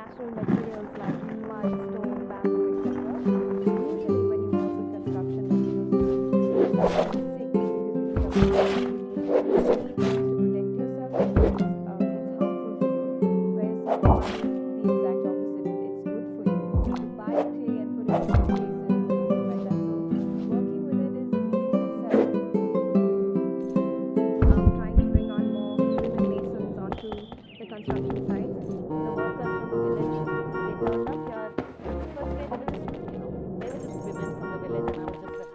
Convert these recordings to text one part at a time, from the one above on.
natural materials like mud, stone, bamboo, etc. Usually, when you work with construction materials, you start getting sick because you need a mask, you need things to protect yourself because it's harmful for you. Whereas mud is the exact opposite. It's good for you. You buy clay and put it in your places and things like that. So working with it is healing in itself. Trying to bring on more women masons onto the construction sites. The workers from the village, they turned up here. First day they were just, they were just women from the village, and I was just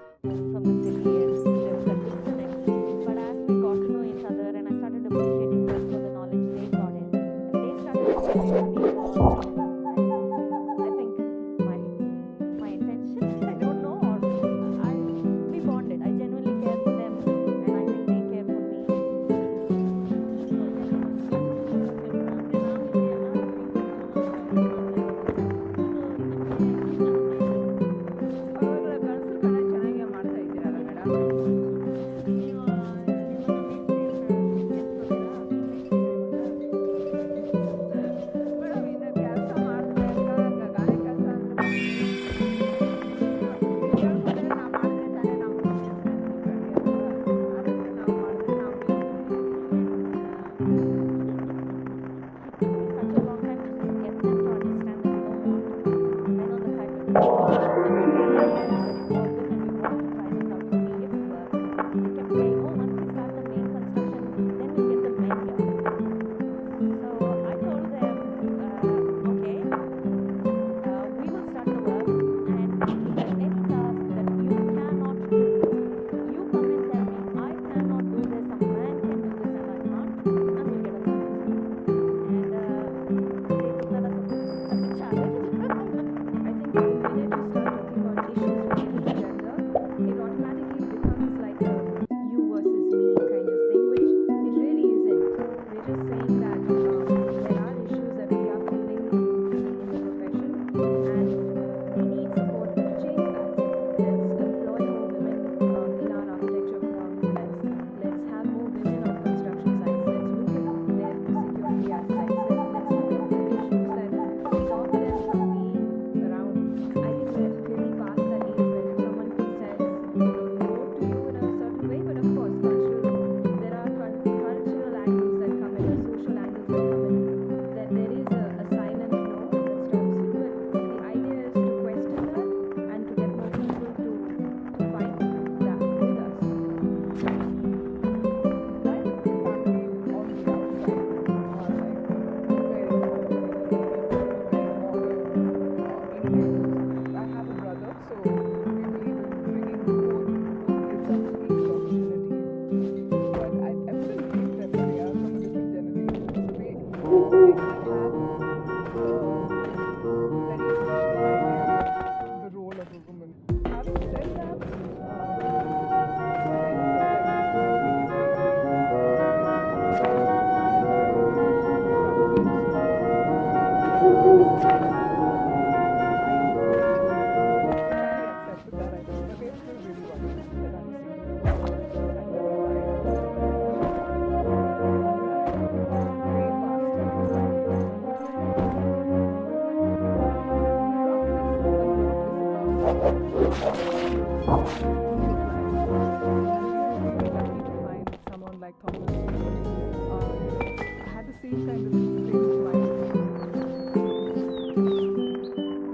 from the city, and there was that disconnect. But as we got to know each other, and I started appreciating them for the knowledge they brought in, and they started appreciating me for, I think my intention, I don't know, or we bonded. I genuinely care for them, and I think they care for me. ಪರವಾಗಿಲ್ಲ, ಗಂಡಸ್ರು ಕಣ ಚೆನ್ನಾಗೇ ಮಾಡ್ತಾ ಇದ್ದೀರಲ್ಲ madam. Madam ಇನ್ನು ಕೆಲಸ ಮಾಡ್ತಾ ಇರ್ಬೇಕಾ ಗಾರೆ ಕೆಲಸ ಅಂದ್ರೆ ಹೇಳ್ಕೊಂಡ್ರೆ ನಾವು ಮಾಡಿದ್ರೆ ತಾನೇ ನಾವು ಅದಕ್ಕೆ ನಾವು ಮಾಡಿದ್ರೆ ನಾವು Such a long time just to get them to understand that we don't want. I know the fact that this is all women, we want to try this out to see if it works. They kept saying, oh, once we start the main construction, then we'll get the men here. So I told them, okay, we will start the work, and if there's any task that you cannot do, you come and tell me, I cannot do this, a man can do this and I can't, and we'll get a balance. And they took that as a challenge. I think the minute you start talking about issues related to gender, it automatically becomes like a you versus me kind of thing, which it really isn't. We're just saying that there are issues that we are feeling in the profession, and we need support to change that. Let's employ more women in our architecture firms. Let's have more women on construction sites. Let's look at their security aspects. Let's look at the issues that stop them from being around. I think we're really past that age where someone says no to you in a certain way, but of course, there are cultural angles that come in, the social angles that come in, that there is a silent no that stops you. But the idea is to question that and to get more people to fight that with us. Right? Family on the outside are like I have a brother, so we believe in bringing both kids up to equal opportunities. But I still think that they are from a different generation, so they have very traditional idea of the role of a woman. Having said that, someone like Thomas. I had the same kind of thing with my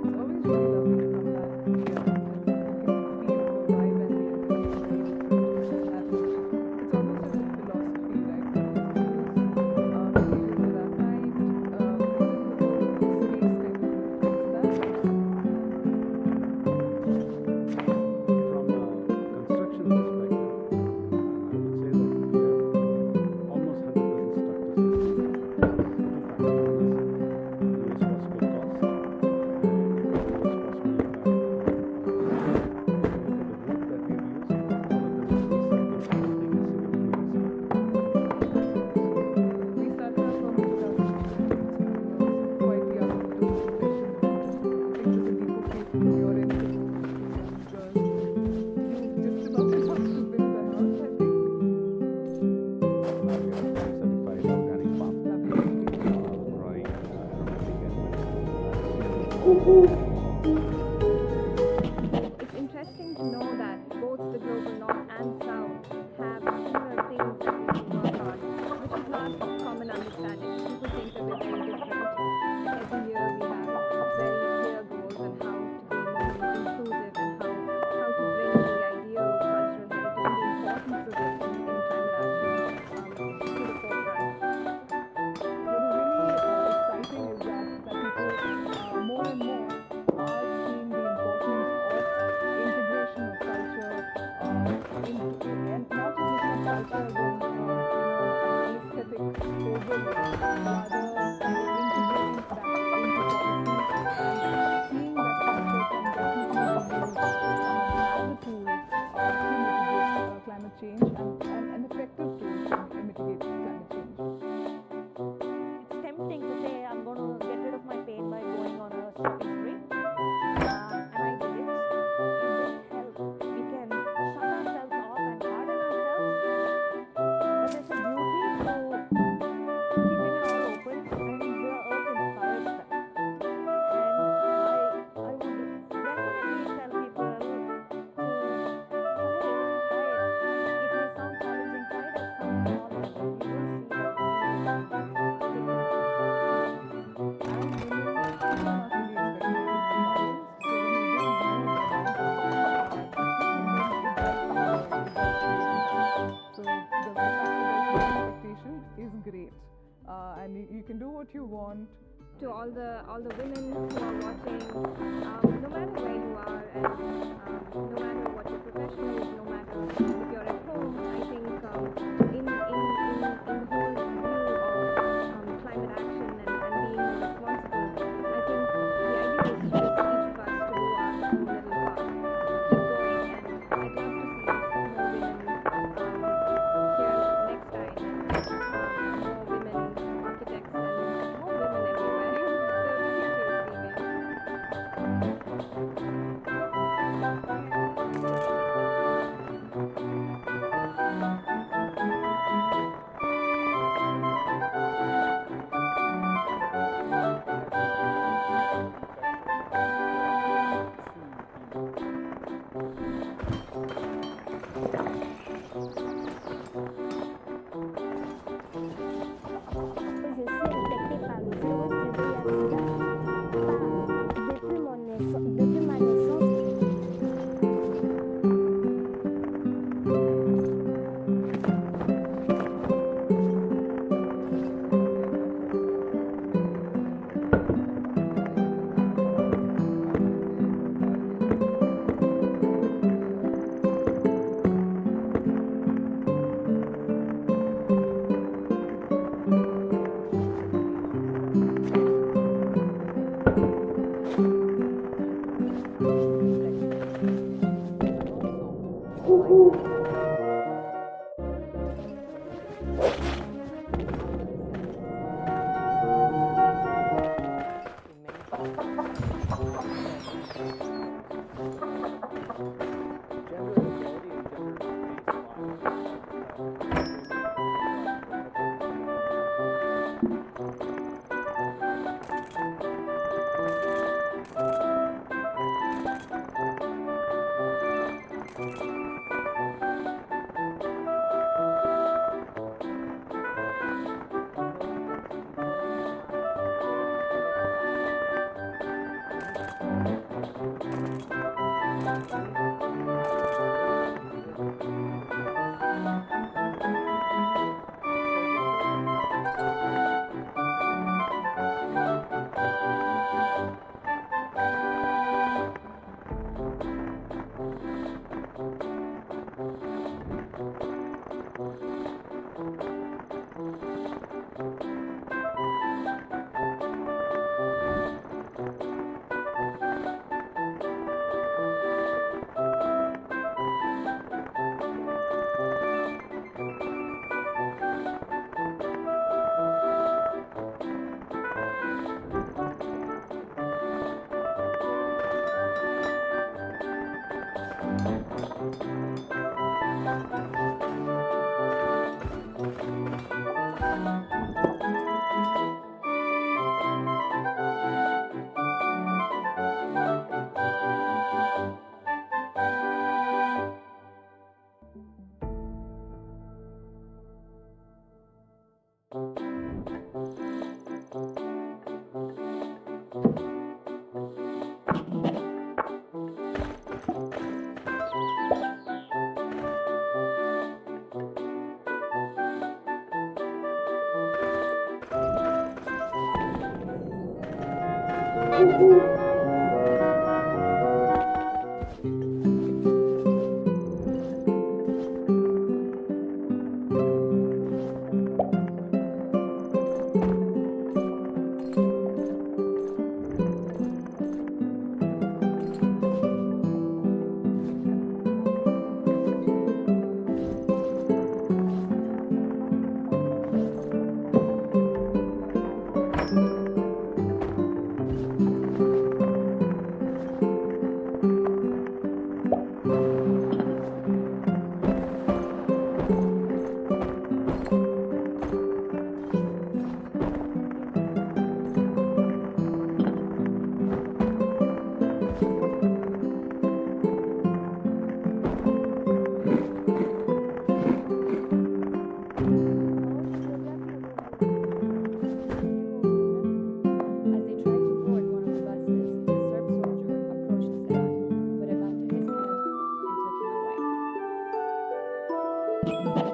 It's always really lovely to come back here and feel the vibe and the energy. It's almost as a philosophy, right? Materials that are kind, space kind of reflects that. From a It's interesting to know that both the global north and south have similar things that we can work on, which is not common understanding. People think that we're very different. Like every year we have very clear goals on how to be more inclusive and how to bring the idea of cultural heritage and the importance of it in climate action to the forefront. What is really exciting is that people more and more are seeing the importance of integration of culture and not just looking at culture as an aesthetic overlay, rather integrating that into policies and seeing that culture can definitely be used as a tool to mitigate climate change and an effective tool to mitigate climate change. It's tempting to say I'm going to get rid of my pain by going on a shopping spree, and I did it. It didn't help. We can shut ourselves off and harden ourselves, but there's a beauty to keeping it all open, and the earth inspires that. And I would definitely tell people to try it. It may sound challenging, try it at some small level. You will see that it's is great, and you can do what you want. To all the women who are watching, no matter where you are, and no matter what your profession is, no matter if you're at home, I think in the whole view of climate action and being more responsible, I think the idea is just each of us to do our own little part, keep going, and I'd love to see more women here next time, and more women architects and more women everywhere. The future is female. As they tried to board one of the buses, a Serb soldier approached the lad, put a gun to his head, and took him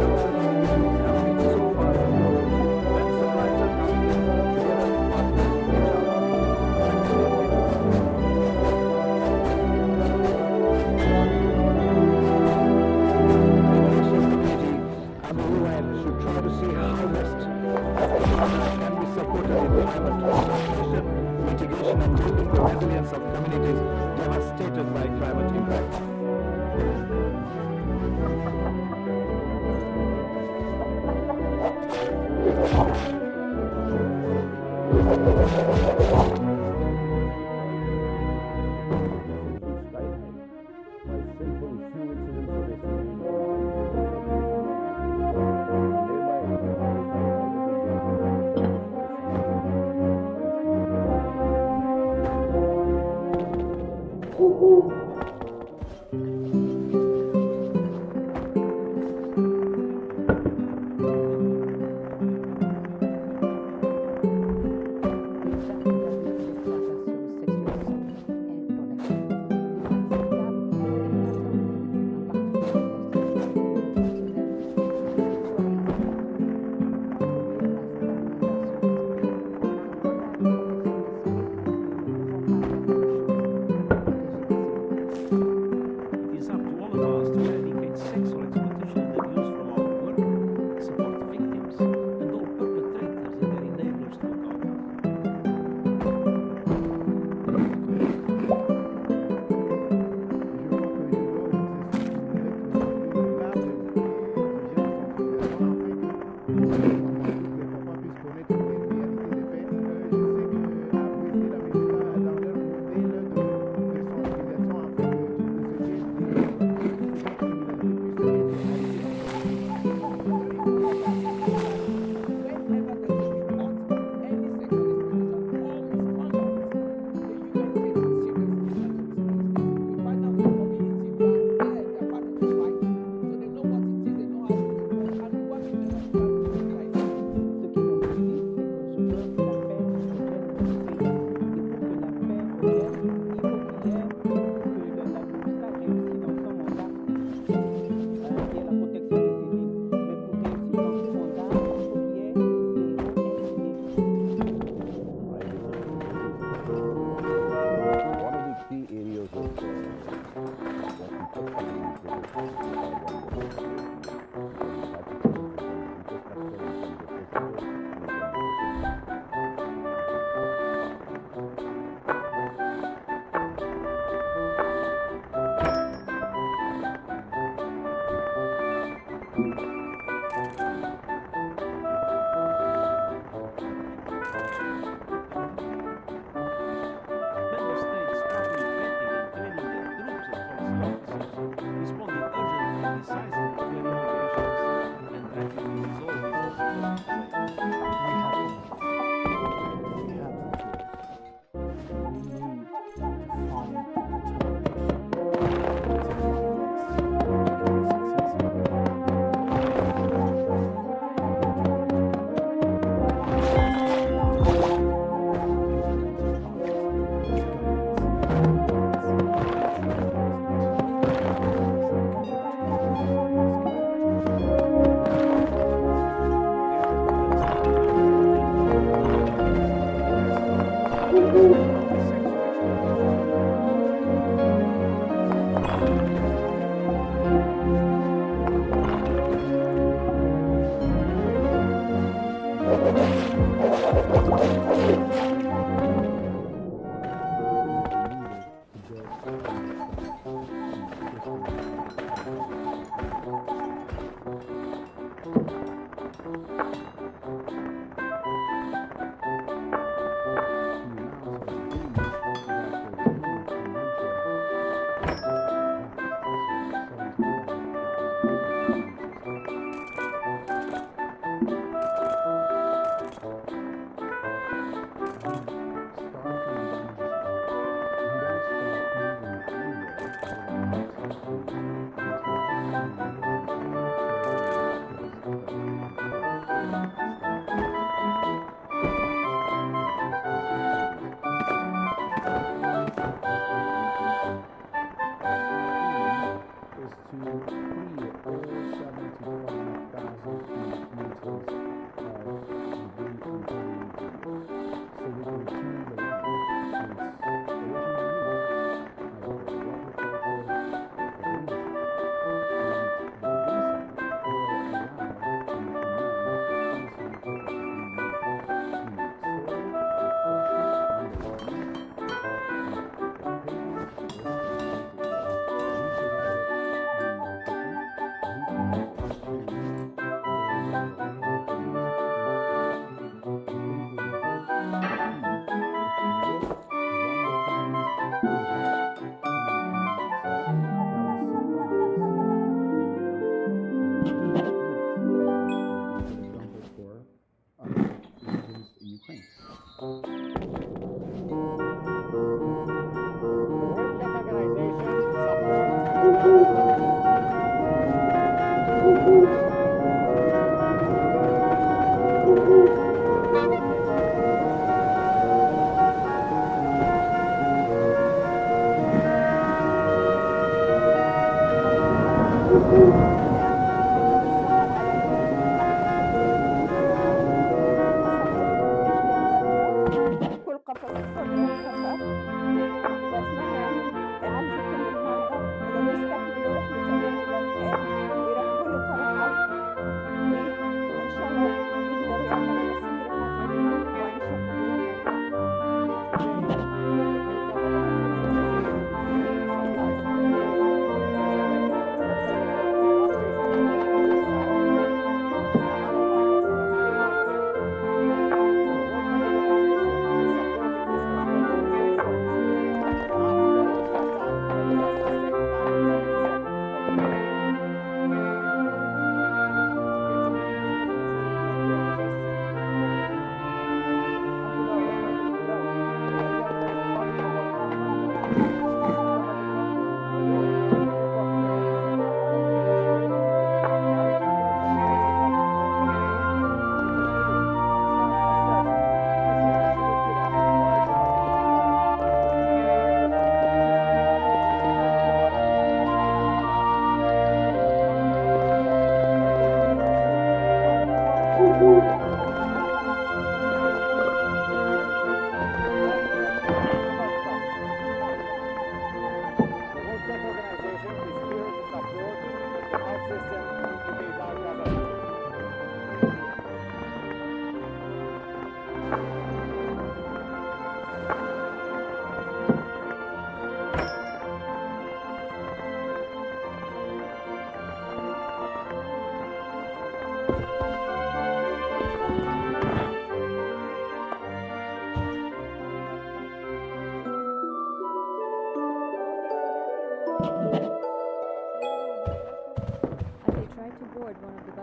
away.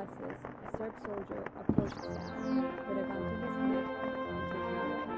glasses, a serb soldier approached Sam with a gun to his head and took him away.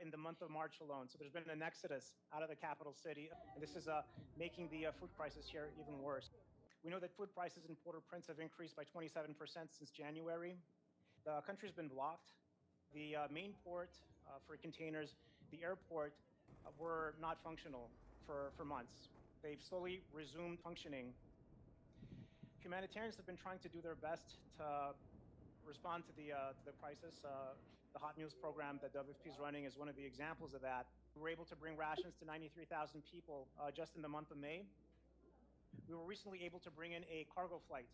in the month of March alone. So there's been an exodus out of the capital city, and this is making the food crisis here even worse. We know that food prices in Port-au-Prince have increased by 27% since January. The country's been blocked. The main port for containers, the airport, were not functional for months. They've slowly resumed functioning. Humanitarians have been trying to do their best to respond to the crisis. The hot meals program that WFP is running is one of the examples of that. We were able to bring rations to 93,000 people just in the month of May. We were recently able to bring in a cargo flight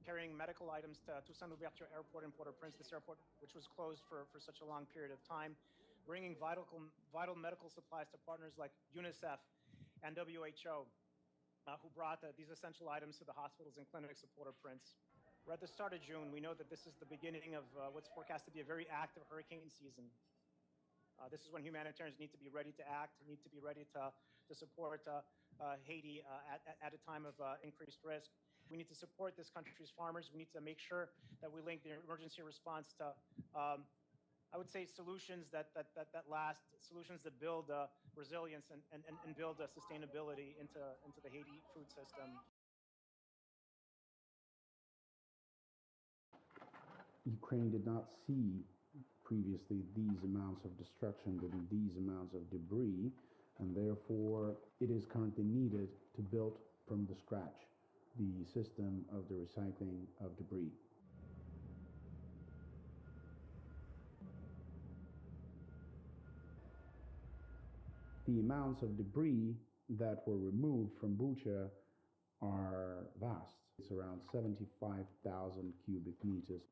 carrying medical items to Toussaint Louverture Airport in Port-au-Prince, this airport which was closed for such a long period of time, bringing vital medical supplies to partners like UNICEF and WHO, who brought these essential items to the hospitals and clinics of Port-au-Prince. We're at the start of June. We know that this is the beginning of what's forecast to be a very active hurricane season. This is when humanitarians need to be ready to act, need to be ready to support Haiti at a time of increased risk. We need to support this country's farmers. We need to make sure that we link the emergency response to, I would say, solutions that last, solutions that build resilience and build sustainability into the Haiti food system. Ukraine did not see previously these amounts of destruction and these amounts of debris, and therefore it is currently needed to build from the scratch the system of the recycling of debris. The amounts of debris that were removed from Bucha are vast. It's around 75,000 cubic meters.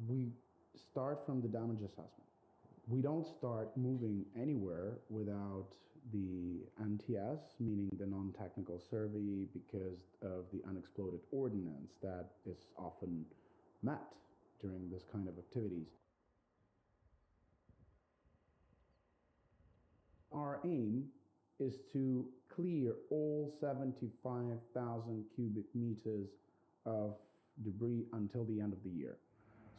We start from the damage assessment. We don't start moving anywhere without the NTS, meaning the non-technical survey, because of the unexploded ordnance that is often met during this kind of activities. Our aim is to clear all 75,000 cubic meters of debris until the end of the year,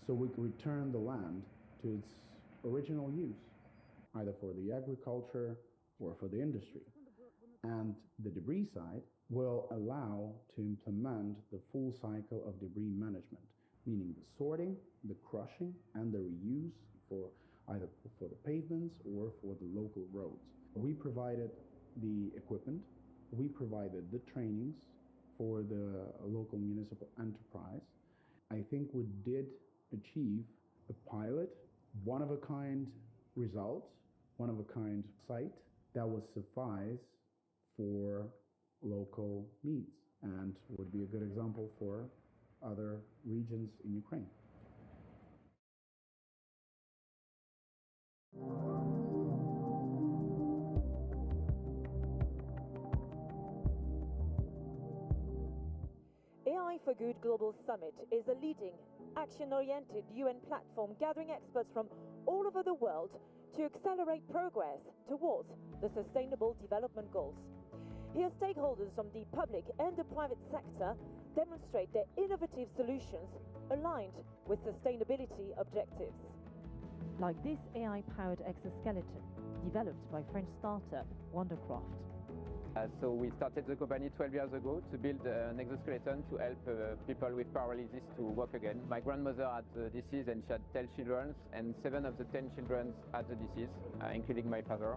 so we can return the land to its original use, either for the agriculture or for the industry. And the debris side will allow to implement the full cycle of debris management, meaning the sorting, the crushing, and the reuse for either for the pavements or for the local roads. We provided the equipment, we provided the trainings for the local municipal enterprise. I think we did achieve a pilot, one-of-a-kind result, one-of-a-kind site that would suffice for local needs and would be a good example for other regions in Ukraine. AI for Good Global Summit is a leading, action-oriented UN platform gathering experts from all over the world to accelerate progress towards the Sustainable Development Goals. Here, stakeholders from the public and the private sector demonstrate their innovative solutions aligned with sustainability objectives. Like this AI-powered exoskeleton developed by French startup Wondercraft. So we started the company 12 years ago to build an exoskeleton to help people with paralysis to walk again. My grandmother had the disease and she had 10 children, and 7 of the 10 children had the disease, including my father.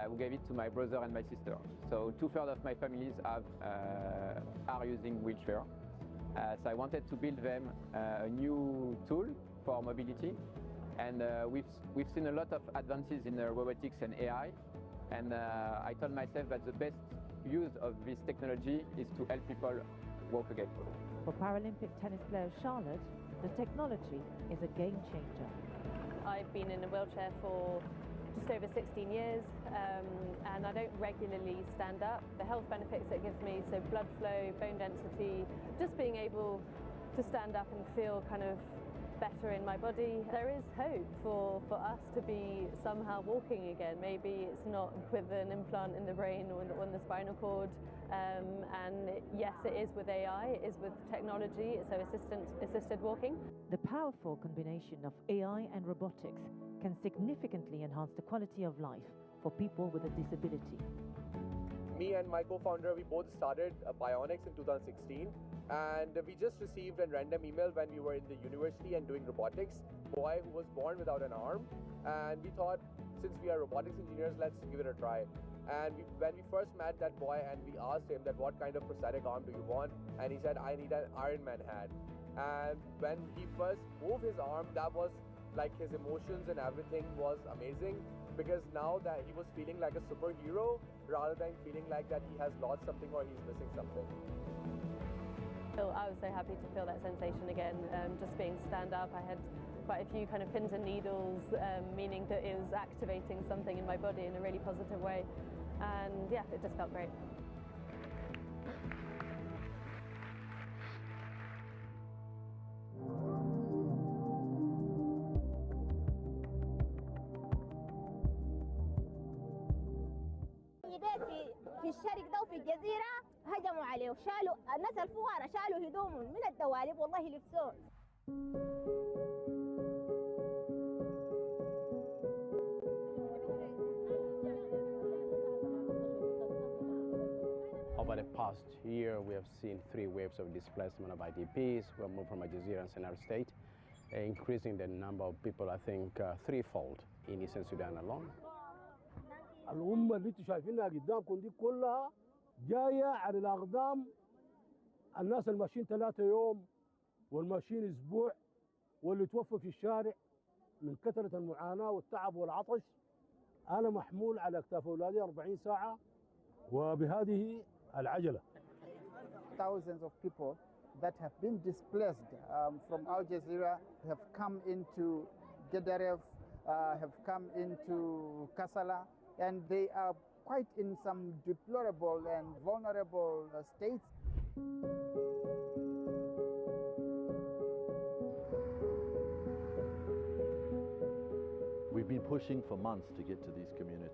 We gave it to my brother and my sister. So 2/3 of my families are using wheelchair. So I wanted to build them a new tool for mobility. And we've seen a lot of advances in robotics and AI. And I told myself that the best use of this technology is to help people walk again. For Paralympic tennis player Charlotte, the technology is a game changer. I've been in a wheelchair for just over 16 years and I don't regularly stand up. The health benefits it gives me, so blood flow, bone density, just being able to stand up and feel kind of better in my body. There is hope for us to be somehow walking again. Maybe it's not with an implant in the brain or on the spinal cord. And yes, it is with AI, it is with technology, so assisted walking. The powerful combination of AI and robotics can significantly enhance the quality of life for people with a disability. Me and my co-founder, we both started Bionics in 2016. And we just received a random email when we were in the university and doing robotics, a boy who was born without an arm. And we thought, since we are robotics engineers, let's give it a try. And when we first met that boy and we asked him that what kind of prosthetic arm do you want? And he said, I need an Iron Man hand. And when he first moved his arm, that was like his emotions and everything was amazing, because now that he was feeling like a superhero rather than feeling like that he has lost something or he's missing something. I was so happy to feel that sensation again, just being stand up. I had quite a few kind of pins and needles, meaning that it was activating something in my body in a really positive way. And yeah, it just felt great. في الشرق ده وفي الجزيرة هجموا عليه وشالوا الناس الفقراء شالوا هدومهم من الدواليب والله لبسوه. Over the past year, we have seen 3 waves of displacement of IDPs who have moved from Algeria and Sennar State, increasing the number of people, I think, 3-fold in Eastern Sudan alone. الأمة اللي انتم شايفينها قدامكم دي كلها جاية على الأقدام الناس الماشيين 3 يوم والماشيين أسبوع واللي توفوا في الشارع من كثرة المعاناة والتعب والعطش. أنا محمول على أكتاف أولادي 40 ساعة وبهذه العجلة. Thousands of people that have been displaced from Al Jazeera have come into Gedaref have come into Kassala, and they are quite in some deplorable and vulnerable states. We've been pushing for months to get to these communities.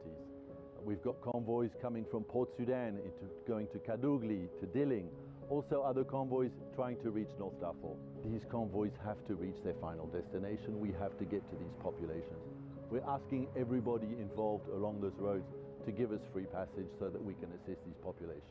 We've got convoys coming from Port Sudan, going to Kadugli, to Dilling, also other convoys trying to reach North Darfur. These convoys have to reach their final destination. We have to get to these populations. We're asking everybody involved along those roads to give us free passage so that we can assist these populations.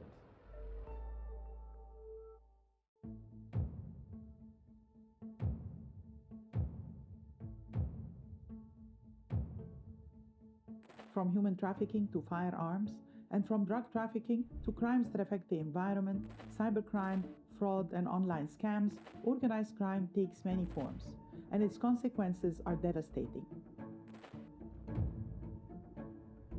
From human trafficking to firearms, and from drug trafficking to crimes that affect the environment, cybercrime, fraud, and online scams, organized crime takes many forms, and its consequences are devastating.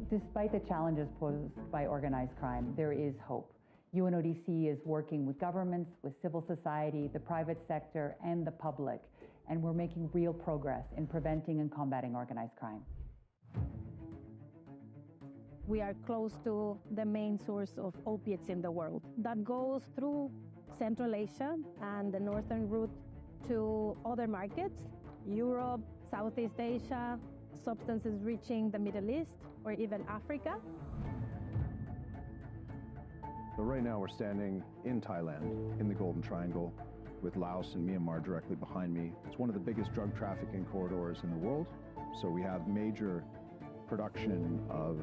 Despite the challenges posed by organized crime, there is hope. UNODC is working with governments, with civil society, the private sector, and the public, and we're making real progress in preventing and combating organized crime. We are close to the main source of opiates in the world that goes through Central Asia and the northern route to other markets, Europe, Southeast Asia, substances reaching the Middle East or even Africa. So right now we're standing in Thailand, in the Golden Triangle, with Laos and Myanmar directly behind me. It's one of the biggest drug trafficking corridors in the world. So we have major production of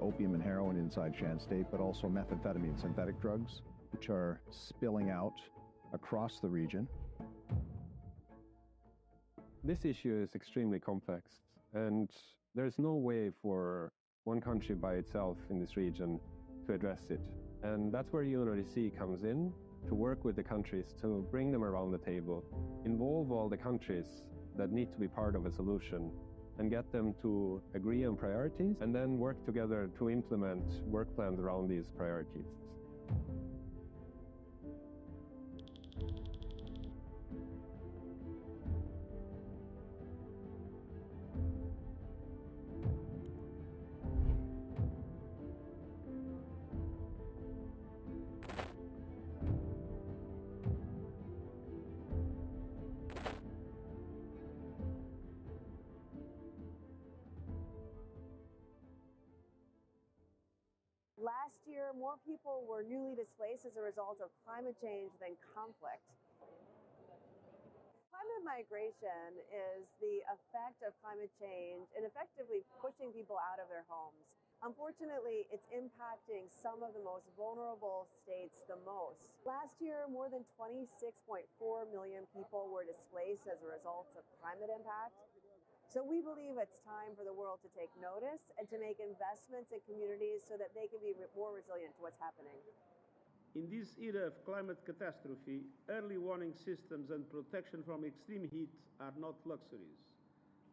opium and heroin inside Shan State, but also methamphetamine, synthetic drugs, which are spilling out across the region. This issue is extremely complex, and there's no way for one country by itself in this region to address it. And that's where UNODC comes in, to work with the countries to bring them around the table, involve all the countries that need to be part of a solution, and get them to agree on priorities, and then work together to implement work plans around these priorities. Last year, more people were newly displaced as a result of climate change than conflict. Climate migration is the effect of climate change in effectively pushing people out of their homes. Unfortunately, it's impacting some of the most vulnerable states the most. Last year, more than 26.4 million people were displaced as a result of climate impact. So we believe it's time for the world to take notice and to make investments in communities so that they can be more resilient to what's happening. In this era of climate catastrophe, early warning systems and protection from extreme heat are not luxuries.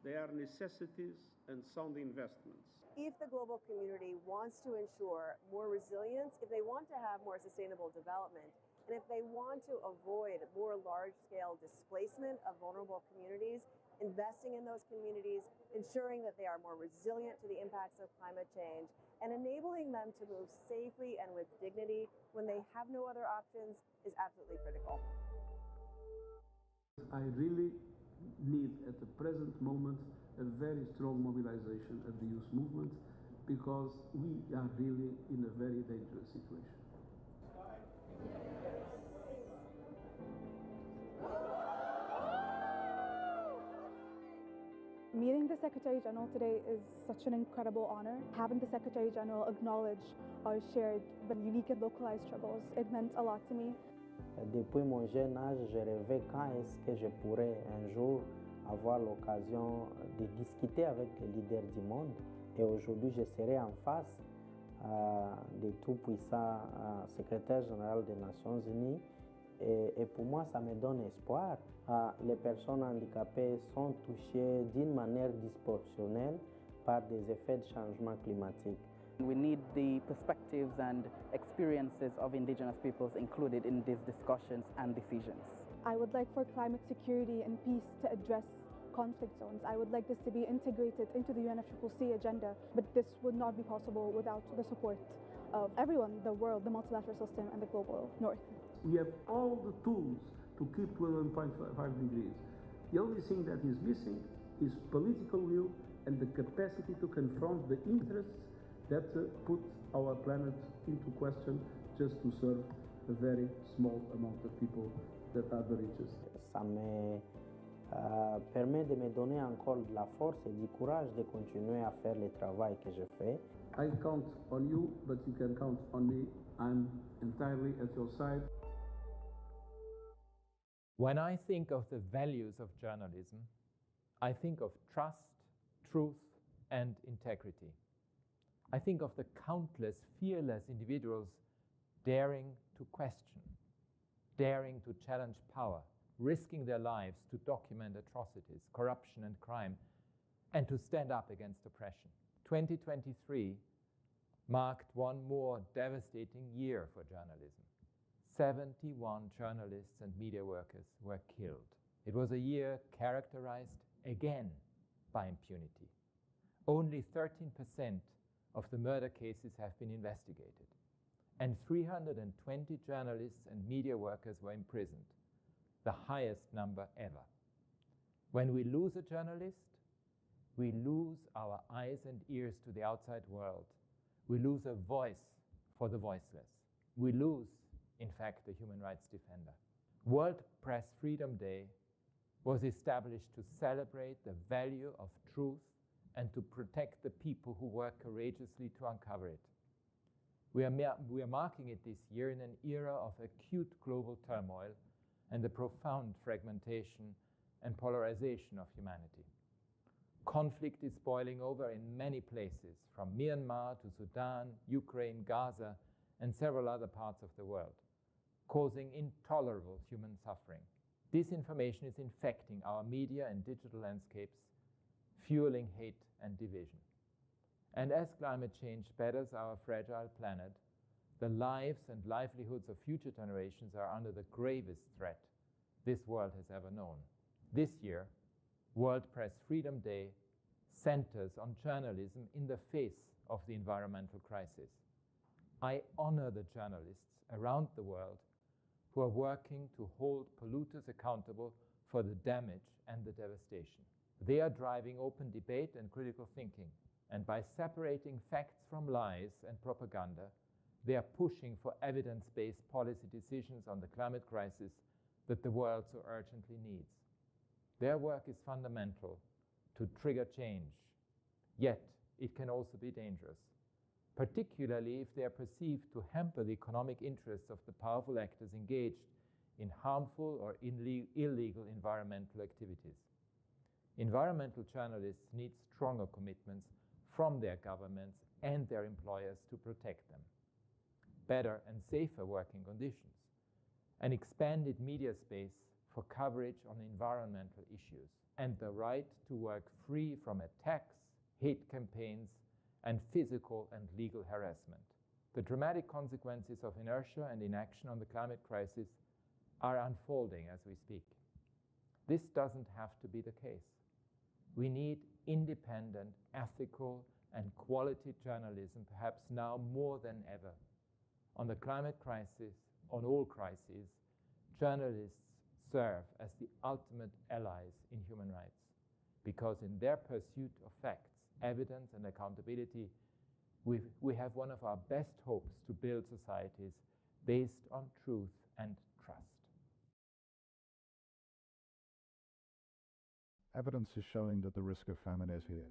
They are necessities and sound investments. If the global community wants to ensure more resilience, if they want to have more sustainable development, and if they want to avoid more large-scale displacement of vulnerable communities, investing in those communities, ensuring that they are more resilient to the impacts of climate change, and enabling them to move safely and with dignity when they have no other options is absolutely critical. I really need at the present moment a very strong mobilization of the youth movement, because we are really in a very dangerous situation. Meeting the Secretary General today is such an incredible honor. Having the Secretary General acknowledge our shared but unique and localized struggles, it meant a lot to me. Depuis mon jeune âge, je rêvais quand est-ce que je pourrais un jour avoir l'occasion de discuter avec les leaders du monde. Et aujourd'hui, je serai en face du tout-puissant secrétaire général des Nations Unies. Et pour moi, ça me donne espoir. Les personnes handicapées sont touchées d'une manière disproportionnelle par des effets de changement climatique. We need the perspectives and experiences of indigenous peoples included in these discussions and decisions. I would like for climate security and peace to address conflict zones. I would like this to be integrated into the UNFCCC agenda, but this would not be possible without the support of everyone, the world, the multilateral system, and the global north. We have all the tools to keep to 1.5 degrees. The only thing that is missing is political will and the capacity to confront the interests that put our planet into question just to serve a very small amount of people that are the richest. Ça me permet de me donner encore de la force et du courage de continuer à faire le travail que je fais. I count on you, but you can count on me. I'm entirely at your side. When I think of the values of journalism, I think of trust, truth, and integrity. I think of the countless fearless individuals daring to question, daring to challenge power, risking their lives to document atrocities, corruption, and crime, and to stand up against oppression. 2023 marked one more devastating year for journalism. 71 journalists and media workers were killed. It was a year characterized again by impunity. Only 13% of the murder cases have been investigated, and 320 journalists and media workers were imprisoned, the highest number ever. When we lose a journalist, we lose our eyes and ears to the outside world. We lose a voice for the voiceless. We lose, in fact, a human rights defender. World Press Freedom Day was established to celebrate the value of truth and to protect the people who work courageously to uncover it. We are marking it this year in an era of acute global turmoil and the profound fragmentation and polarization of humanity. Conflict is boiling over in many places, from Myanmar to Sudan, Ukraine, Gaza, and several other parts of the world, causing intolerable human suffering. Disinformation is infecting our media and digital landscapes, fueling hate and division. And as climate change batters our fragile planet, the lives and livelihoods of future generations are under the gravest threat this world has ever known. This year, World Press Freedom Day centers on journalism in the face of the environmental crisis. I honor the journalists around the world who are working to hold polluters accountable for the damage and the devastation. They are driving open debate and critical thinking, and by separating facts from lies and propaganda, they are pushing for evidence-based policy decisions on the climate crisis that the world so urgently needs. Their work is fundamental to trigger change, yet it can also be dangerous, particularly if they are perceived to hamper the economic interests of the powerful actors engaged in harmful or illegal environmental activities. Environmental journalists need stronger commitments from their governments and their employers to protect them. Better and safer working conditions, an expanded media space for coverage on environmental issues, and the right to work free from attacks, hate campaigns, and physical and legal harassment. The dramatic consequences of inertia and inaction on the climate crisis are unfolding as we speak. This doesn't have to be the case. We need independent, ethical, and quality journalism, perhaps now more than ever. On the climate crisis, on all crises, journalists serve as the ultimate allies in human rights, because in their pursuit of facts, evidence, and accountability, we have one of our best hopes to build societies based on truth and trust. Evidence is showing that the risk of famine is here.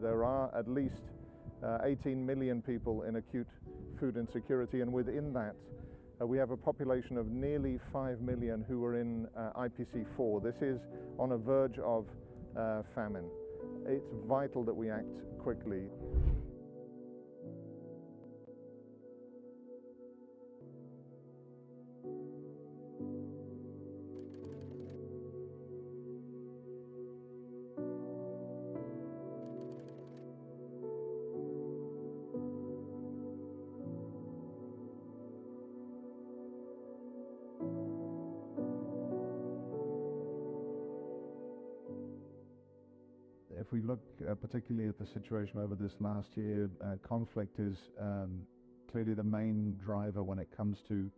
There are at least 18 million people in acute food insecurity, and within that we have a population of nearly 5 million who are in IPC4. This is on a verge of famine. It's vital that we act quickly. if we look particularly at the situation over this last year, conflict is clearly the main driver when it comes to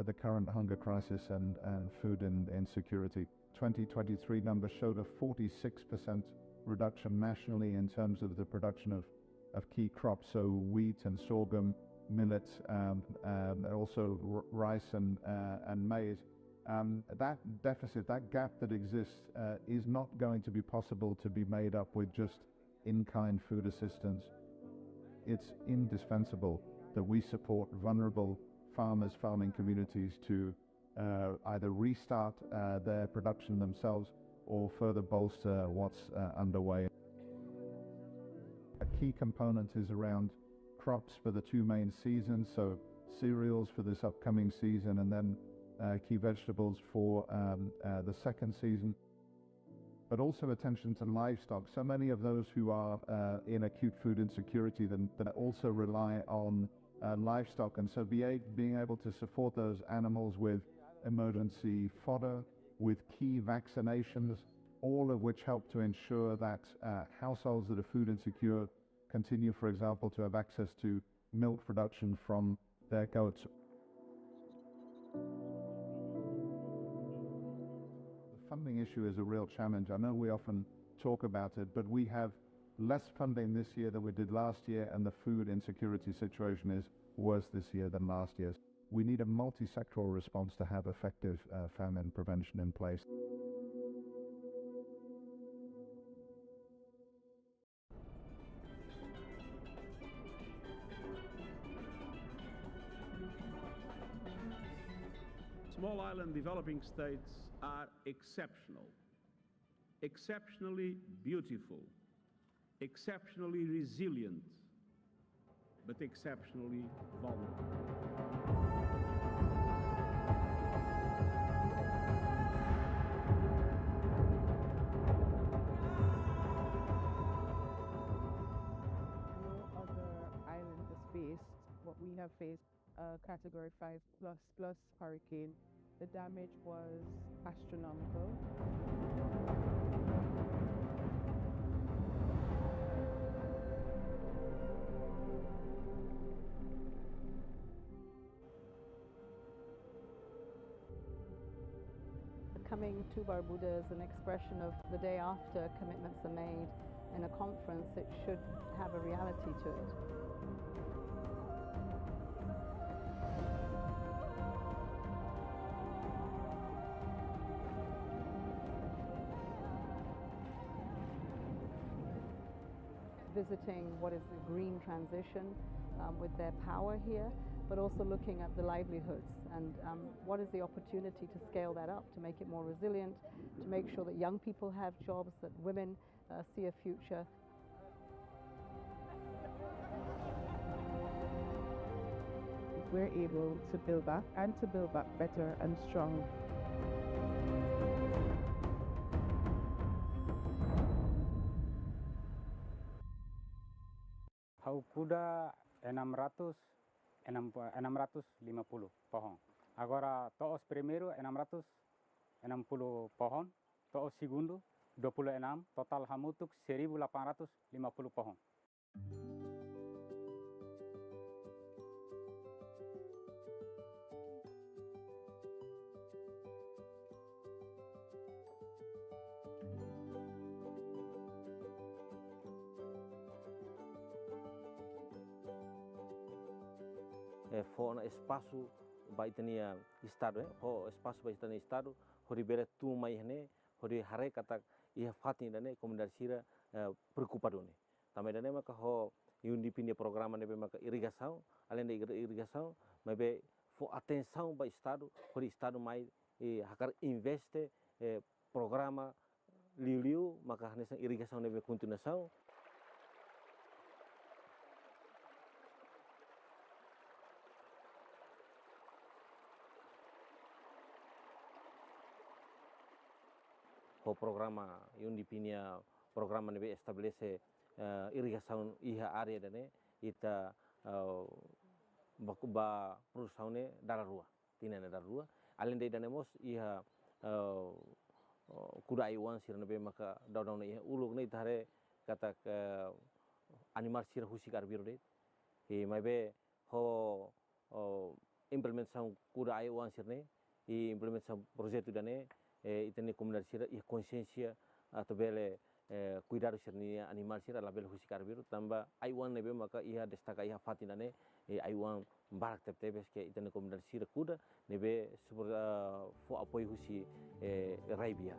the current hunger crisis and food insecurity. 2023 numbers showed a 46% reduction nationally in terms of the production of key crops, so wheat and sorghum, millet, also rice and maize. That deficit, that gap that exists, is not going to be possible to be made up with just in-kind food assistance. It's indispensable that we support vulnerable farmers, farming communities to either restart their production themselves or further bolster what's underway. A key component is around crops for the two main seasons, so cereals for this upcoming season and then key vegetables for the second season, but also attention to livestock. So many of those who are in acute food insecurity that also rely on livestock, and so being able to support those animals with emergency fodder, with key vaccinations, all of which help to ensure that households that are food insecure continue, for example, to have access to milk production from their goats. The funding issue is a real challenge. I know we often talk about it, but we have less funding this year than we did last year, and the food insecurity situation is worse this year than last year. We need a multi-sectoral response to have effective famine prevention in place. Small island developing states are exceptional, exceptionally beautiful, exceptionally resilient, but exceptionally vulnerable. No other island has faced what we have faced, Category 5++ hurricane. The damage was astronomical. Coming to Barbuda is an expression of the day after commitments are made in a conference, it should have a reality to it. Visiting what is the green transition with their power here, but also looking at the livelihoods and what is the opportunity to scale that up, to make it more resilient, to make sure that young people have jobs, that women see a future. We're able to build back and to build back better and strong. Hau kuda 650 pohon. Agora todos primeiro 660 pohon, todos segundo 26, total hamutuk 1850 pohon. Fora espaço vai tenia estado, o espaço vai ter estado, hori bere tu mai hene, hori hare kata ia fatin dane komunidade preocupado ne. Também dane maka ho yundi pindia programa ne maka irrigação, além da irrigação, mas be fo atenção para estado, hori estado mai hakar investe programa liu maka nessa irrigação ne be continuação. O programa yundi pinia programa nebe estabelece irrigação iha área dane ita bakuba produção dara rua tinene dara rua além de danemos iha kuda iwan sir nebe maka daun iha uluk ne tare katak animal sira husikar birode e mai be ho implementação cura ai wan sirne e implementação projeto dane itene comunidade sira e consciência atobele cuidar sirni animal sira label husikar biru tamba ai wan nebe maka iha destaka iha fatinane ai wan barak tebes ke itene comunidade sira kuda nebe super fo apoio husi raibia.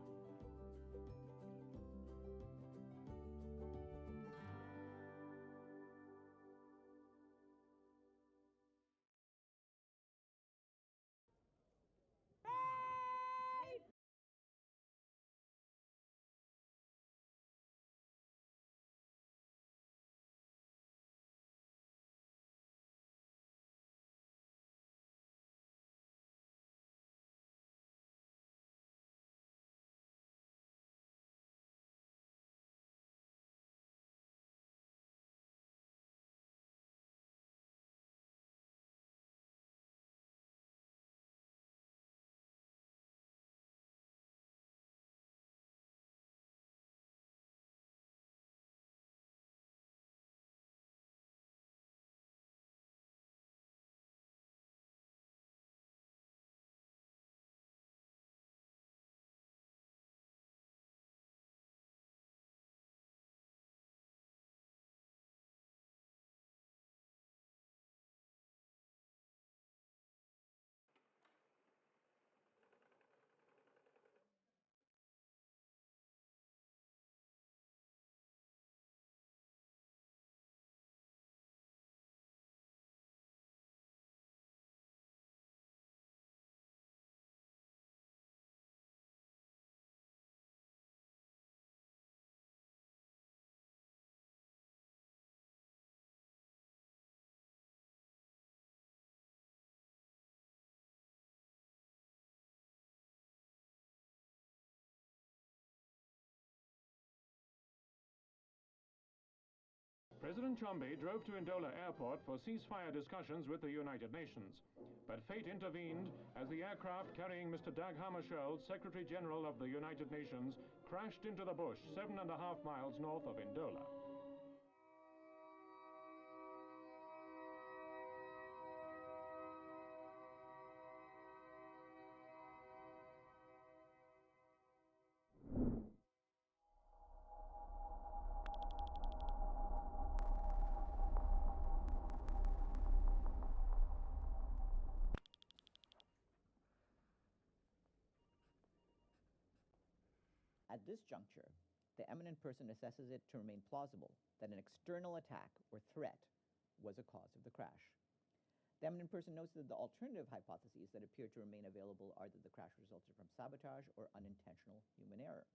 President Chombe drove to Ndola Airport for ceasefire discussions with the United Nations. But fate intervened as the aircraft carrying Mr. Dag Hammarskjöld, Secretary General of the United Nations, crashed into the bush 7.5 miles north of Ndola. At this juncture, the eminent person assesses it to remain plausible that an external attack or threat was a cause of the crash. The eminent person notes that the alternative hypotheses that appear to remain available are that the crash resulted from sabotage or unintentional human error.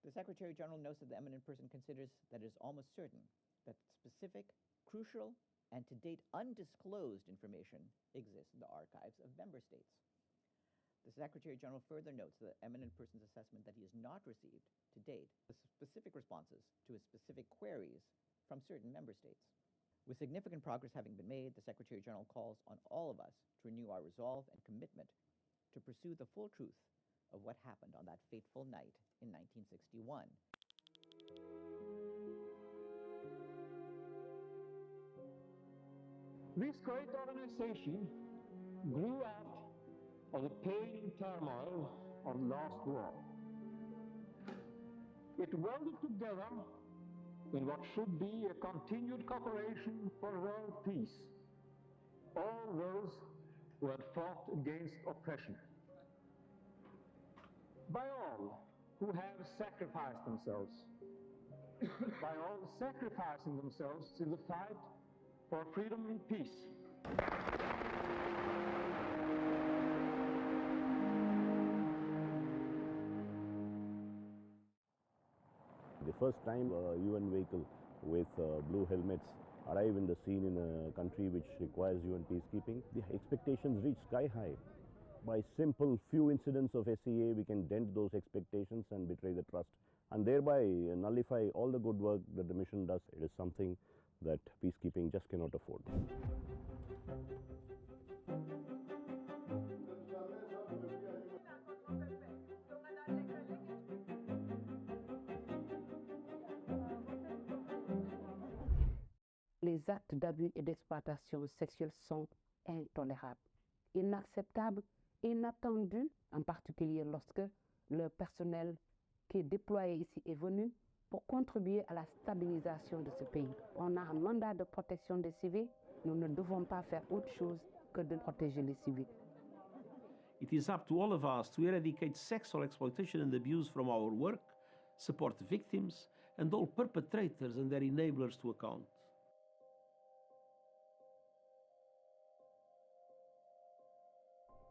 The Secretary General notes that the eminent person considers that it is almost certain that specific, crucial, and to date undisclosed information exists in the archives of member states. The Secretary General further notes the eminent person's assessment that he has not received, to date, the specific responses to his specific queries from certain member states. With significant progress having been made, the Secretary General calls on all of us to renew our resolve and commitment to pursue the full truth of what happened on that fateful night in 1961. This great organization grew out of the pain and turmoil of the last war. It welded together in what should be a continued cooperation for world peace, all those who had fought against oppression. By all who have sacrificed themselves, by all sacrificing themselves in the fight for freedom and peace. The first time a UN vehicle with blue helmets arrive in the scene in a country which requires UN peacekeeping, the expectations reach sky high. By simple few incidents of SEA, we can dent those expectations and betray the trust, and thereby nullify all the good work that the mission does. It is something that peacekeeping just cannot afford. Les actes d'abus et d'exploitation sexuelle sont intolérables, inacceptables, inattendus, en particulier lorsque le personnel qui est déployé ici est venu pour contribuer à la stabilisation de ce pays. On a un mandat de protection des civils. Nous ne devons pas faire autre chose que de protéger les civils. It is up to all of us to eradicate sexual exploitation and abuse from our work, support victims, and all perpetrators and their enablers to account.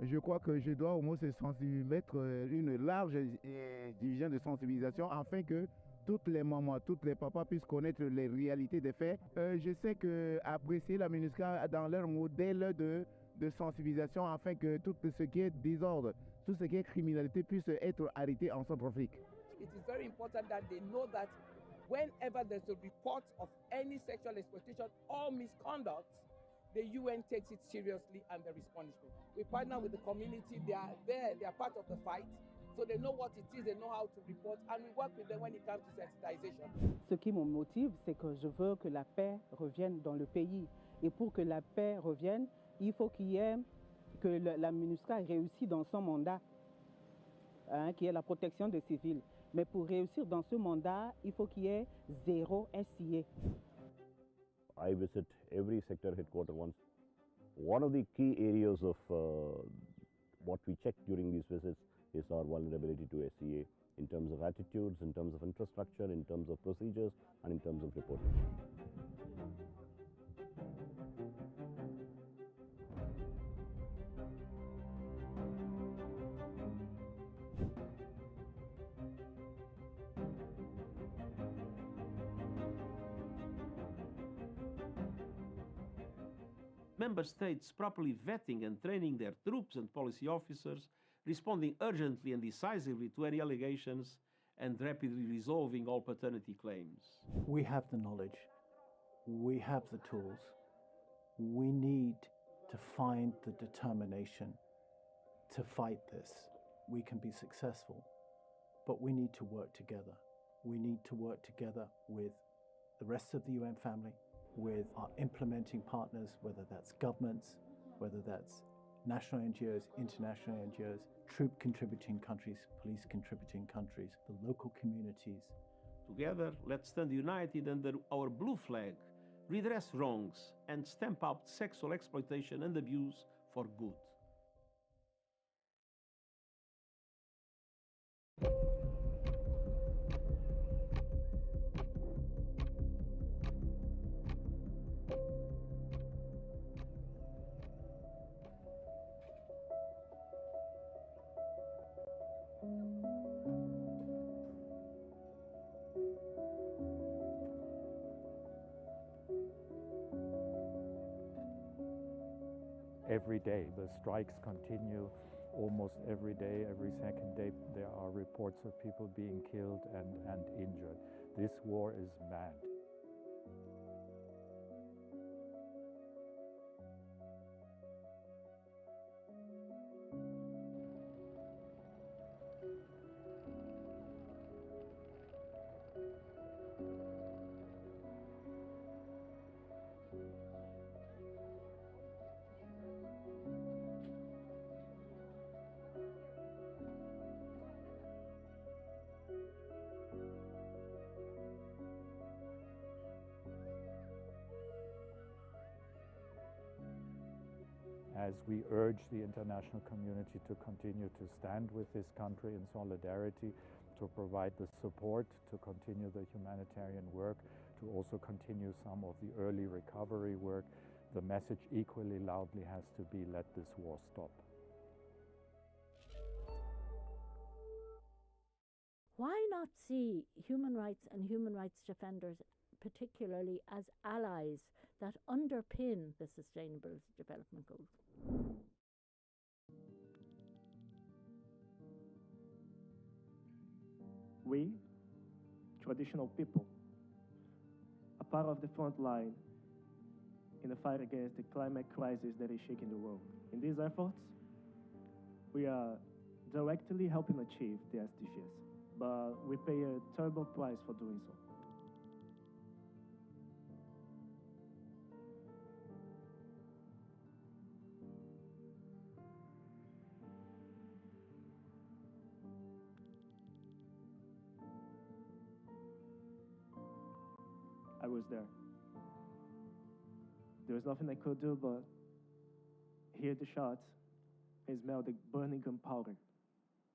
Je crois que je dois au moins mettre une large division de sensibilisation afin que toutes les mamans, tous les papas puissent connaître les réalités des faits. Je sais qu'apprécier la MINUSCA dans leur modèle de sensibilisation afin que tout ce qui est désordre, tout ce qui est criminalité puisse être arrêté en Centrafrique. It is very important that they know that whenever there's a report of any sexual exploitation or misconduct, the UN takes it seriously and there is punishment. We partner with the community, they are there, they are part of the fight, so they know what it is, they know how to report, and we work with them when it comes to sensitization. Ce qui me motive, c'est que je veux que la paix revienne dans le pays. Et pour que la paix revienne, il faut que la MINUSCA réussisse dans son mandat, qui est la protection des civils. Mais pour réussir dans ce mandat, il faut qu'il y ait zéro SIA. I visit every sector headquarters once. One of the key areas of what we check during these visits is our vulnerability to SCA in terms of attitudes, in terms of infrastructure, in terms of procedures, and in terms of reporting. Member states properly vetting and training their troops and policy officers, responding urgently and decisively to any allegations, and rapidly resolving all paternity claims. We have the knowledge, we have the tools, we need to find the determination to fight this. We can be successful, but we need to work together. We need to work together with the rest of the UN family, with our implementing partners, whether that's governments, whether that's national NGOs, international NGOs, troop contributing countries, police contributing countries, the local communities. Together, let's stand united under our blue flag, redress wrongs, and stamp out sexual exploitation and abuse for good. Every day, the strikes continue almost every day, every second day there are reports of people being killed and injured. This war is mad. As we urge the international community to continue to stand with this country in solidarity, to provide the support, to continue the humanitarian work, to also continue some of the early recovery work, the message equally loudly has to be, let this war stop. Why not see human rights and human rights defenders particularly as allies that underpin the Sustainable Development Goals? We, traditional people, are part of the front line in the fight against the climate crisis that is shaking the world. In these efforts, we are directly helping achieve the SDGs, but we pay a terrible price for doing so. was there. There was nothing I could do but hear the shots and smell the burning gunpowder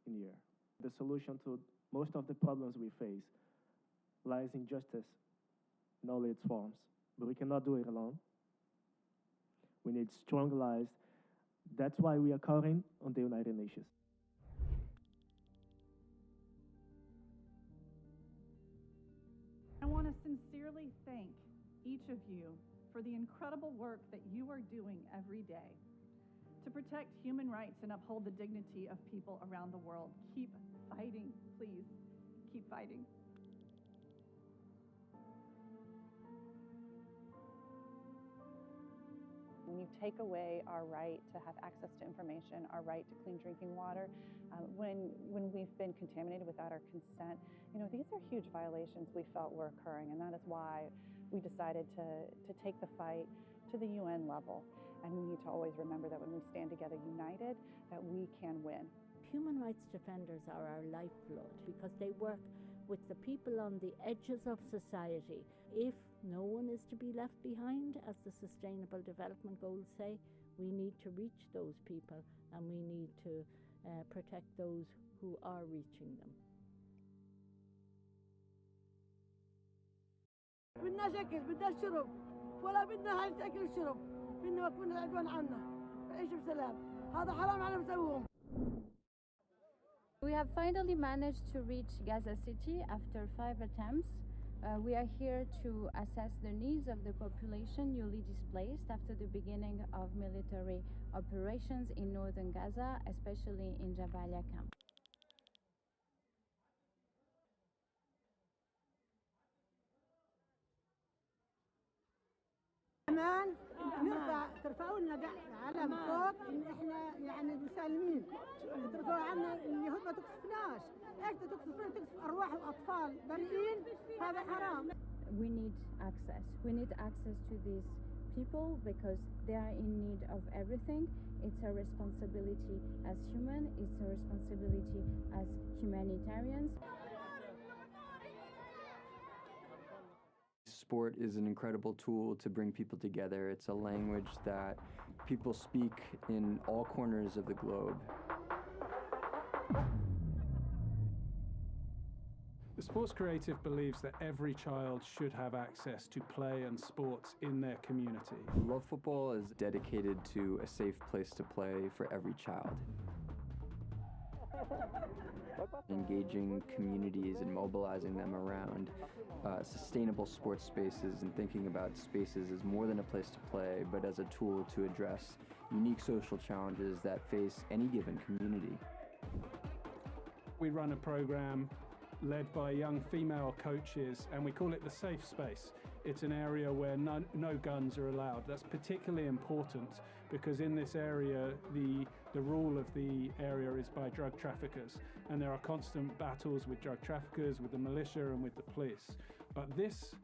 in the air. The solution to most of the problems we face lies in justice in all its forms. But we cannot do it alone. We need strong allies. That's why we are calling on the United Nations. I want to sincerely thank each of you for the incredible work that you are doing every day to protect human rights and uphold the dignity of people around the world. Keep fighting, please. Keep fighting. When you take away our right to have access to information, our right to clean drinking water, when we've been contaminated without our consent, these are huge violations we felt were occurring, and that is why we decided to take the fight to the UN level. And we need to always remember that when we stand together united, that we can win. Human rights defenders are our lifeblood because they work with the people on the edges of society. If no one is to be left behind, as the Sustainable Development Goals say, we need to reach those people and we need to protect those who are reaching them. بدناش أكل بدناش شرب ولا بدنا هاي أكل وشرب بدنا يكون العدوان عنا نعيش بسلام هذا حرام على مسويهم. We have finally managed to reach Gaza City after 5 attempts. We are here to assess the needs of the population newly displaced after the beginning of military operations in northern Gaza, especially in Jabalia camp. كمان ترفعوا لنا علم فوق ان احنا يعني مسالمين ترفعوا عنا اليهود ما تقصفناش ايش تقصفنا تقصف ارواح واطفال بريئين هذا حرام. We need access. We need access to these people because they are in need of everything. It's a responsibility as human, it's a responsibility as humanitarians. Sport is an incredible tool to bring people together. It's a language that people speak in all corners of the globe. The Sports Creative believes that every child should have access to play and sports in their community. Love Football is dedicated to a safe place to play for every child. Engaging communities and mobilizing them around sustainable sports spaces and thinking about spaces as more than a place to play, but as a tool to address unique social challenges that face any given community. We run a program led by young female coaches, and we call it the safe space. It's an area where no guns are allowed. That's particularly important because in this area, the rule of the area is by drug traffickers, and there are constant battles with drug traffickers, with the militia and with the police. But this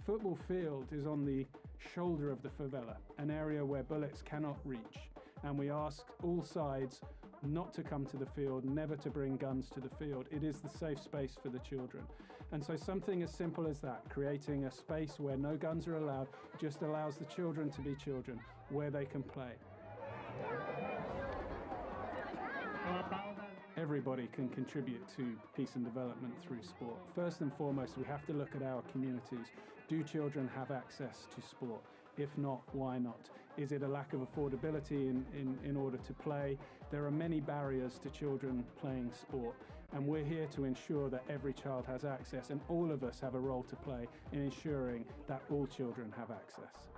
football field is on the shoulder of the favela, an area where bullets cannot reach. And we ask all sides not to come to the field, never to bring guns to the field. It is the safe space for the children. And so something as simple as that, creating a space where no guns are allowed, just allows the children to be children, where they can play. Everybody can contribute to peace and development through sport. First and foremost, we have to look at our communities. Do children have access to sport? If not, why not? Is it a lack of affordability in order to play? There are many barriers to children playing sport, and we're here to ensure that every child has access, and all of us have a role to play in ensuring that all children have access.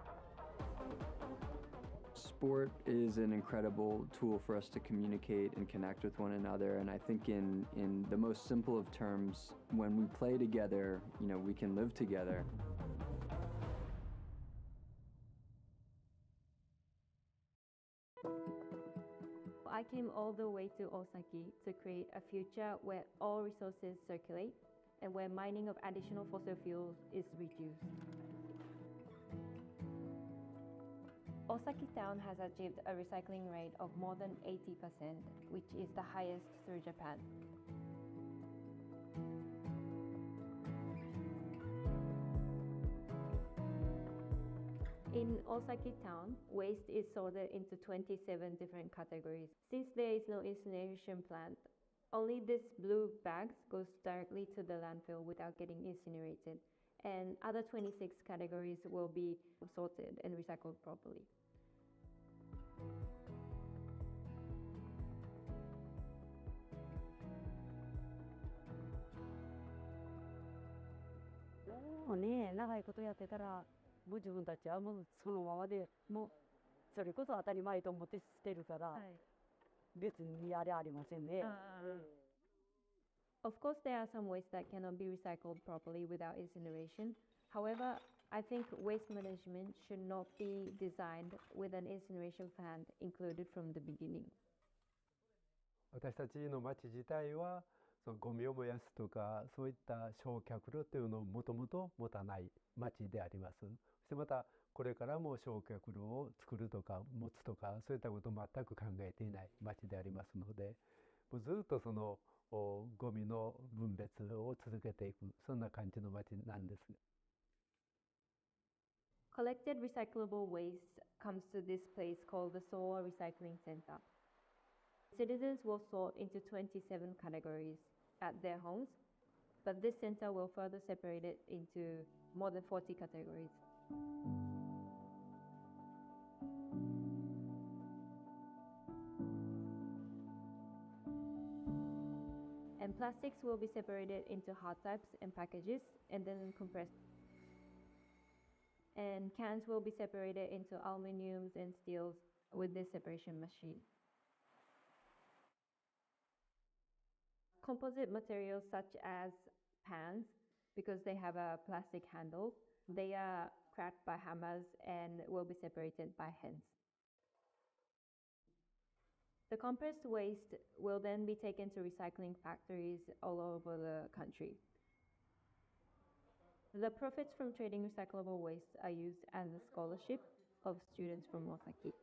Sport is an incredible tool for us to communicate and connect with one another, and I think in the most simple of terms, when we play together, we can live together. I came all the way to Osaki to create a future where all resources circulate and where mining of additional fossil fuels is reduced. Osaki town has achieved a recycling rate of more than 80%, which is the highest through Japan. In Osaki town, waste is sorted into 27 different categories. Since there is no incineration plant, only these blue bags goes directly to the landfill without getting incinerated, and other 26 categories will be sorted and recycled properly. Ồね、長いことやってたら、もう自分たちはもうそのままで、もうそれこそ当たり前と思ってしてるから、別にあれありませんね。Of course, there are some waste that cannot be recycled properly without incineration. However, I think waste management should not be designed with an incineration plant included from the beginning. 私たちの町自体はそのゴミを燃やすとかそういった焼却炉というのをもともと持たない町であります。そしてまたこれからも焼却炉を作るとか持つとかそういったことを全く考えていない町でありますので、もうずっとそのゴミの分別を続けていく、そんな感じの町なんです。Collected recyclable waste comes to this place called the ViiL4 Recycling Center. Citizens will sort into 27 categories at their homes, but this center will further separate it into more than 40 categories. And plastics will be separated into hard types and packages and then compressed. And cans will be separated into aluminiums and steels with this separation machine. Composite materials such as pans, because they have a plastic handle, they are cracked by hammers and will be separated by hands. The compressed waste will then be taken to recycling factories all over the country. The profits from trading recyclable waste are used as a scholarship of students from Osaki.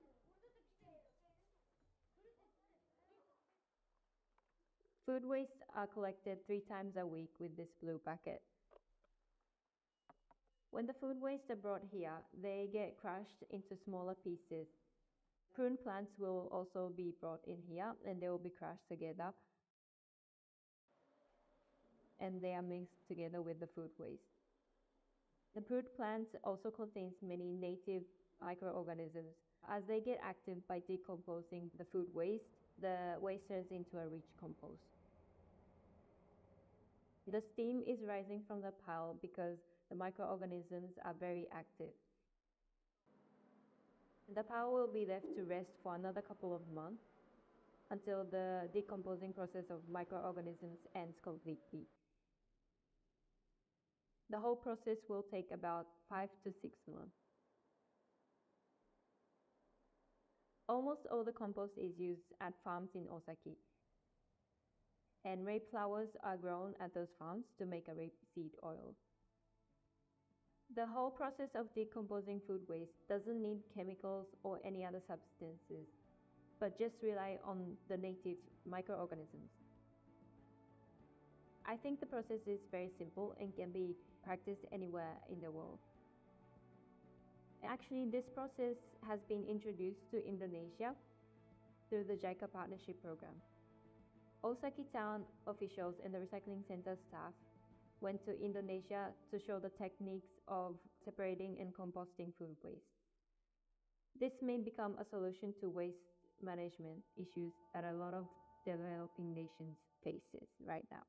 Food waste are collected 3 times a week with this blue bucket. When the food waste are brought here, they get crushed into smaller pieces. Prune plants will also be brought in here and they will be crushed together. And they are mixed together with the food waste. The prune plants also contains many native microorganisms. As they get active by decomposing the food waste, the waste turns into a rich compost. The steam is rising from the pile because the microorganisms are very active. The pile will be left to rest for another couple of months until the decomposing process of microorganisms ends completely. The whole process will take about 5 to 6 months. Almost all the compost is used at farms in Osaki. And rape flowers are grown at those farms to make a rape seed oil. The whole process of decomposing food waste doesn't need chemicals or any other substances, but just rely on the native microorganisms. I think the process is very simple and can be practiced anywhere in the world. Actually, this process has been introduced to Indonesia through the JICA partnership program. Osaki town officials and the recycling center staff went to Indonesia to show the techniques of separating and composting food waste. This may become a solution to waste management issues that a lot of developing nations faces right now.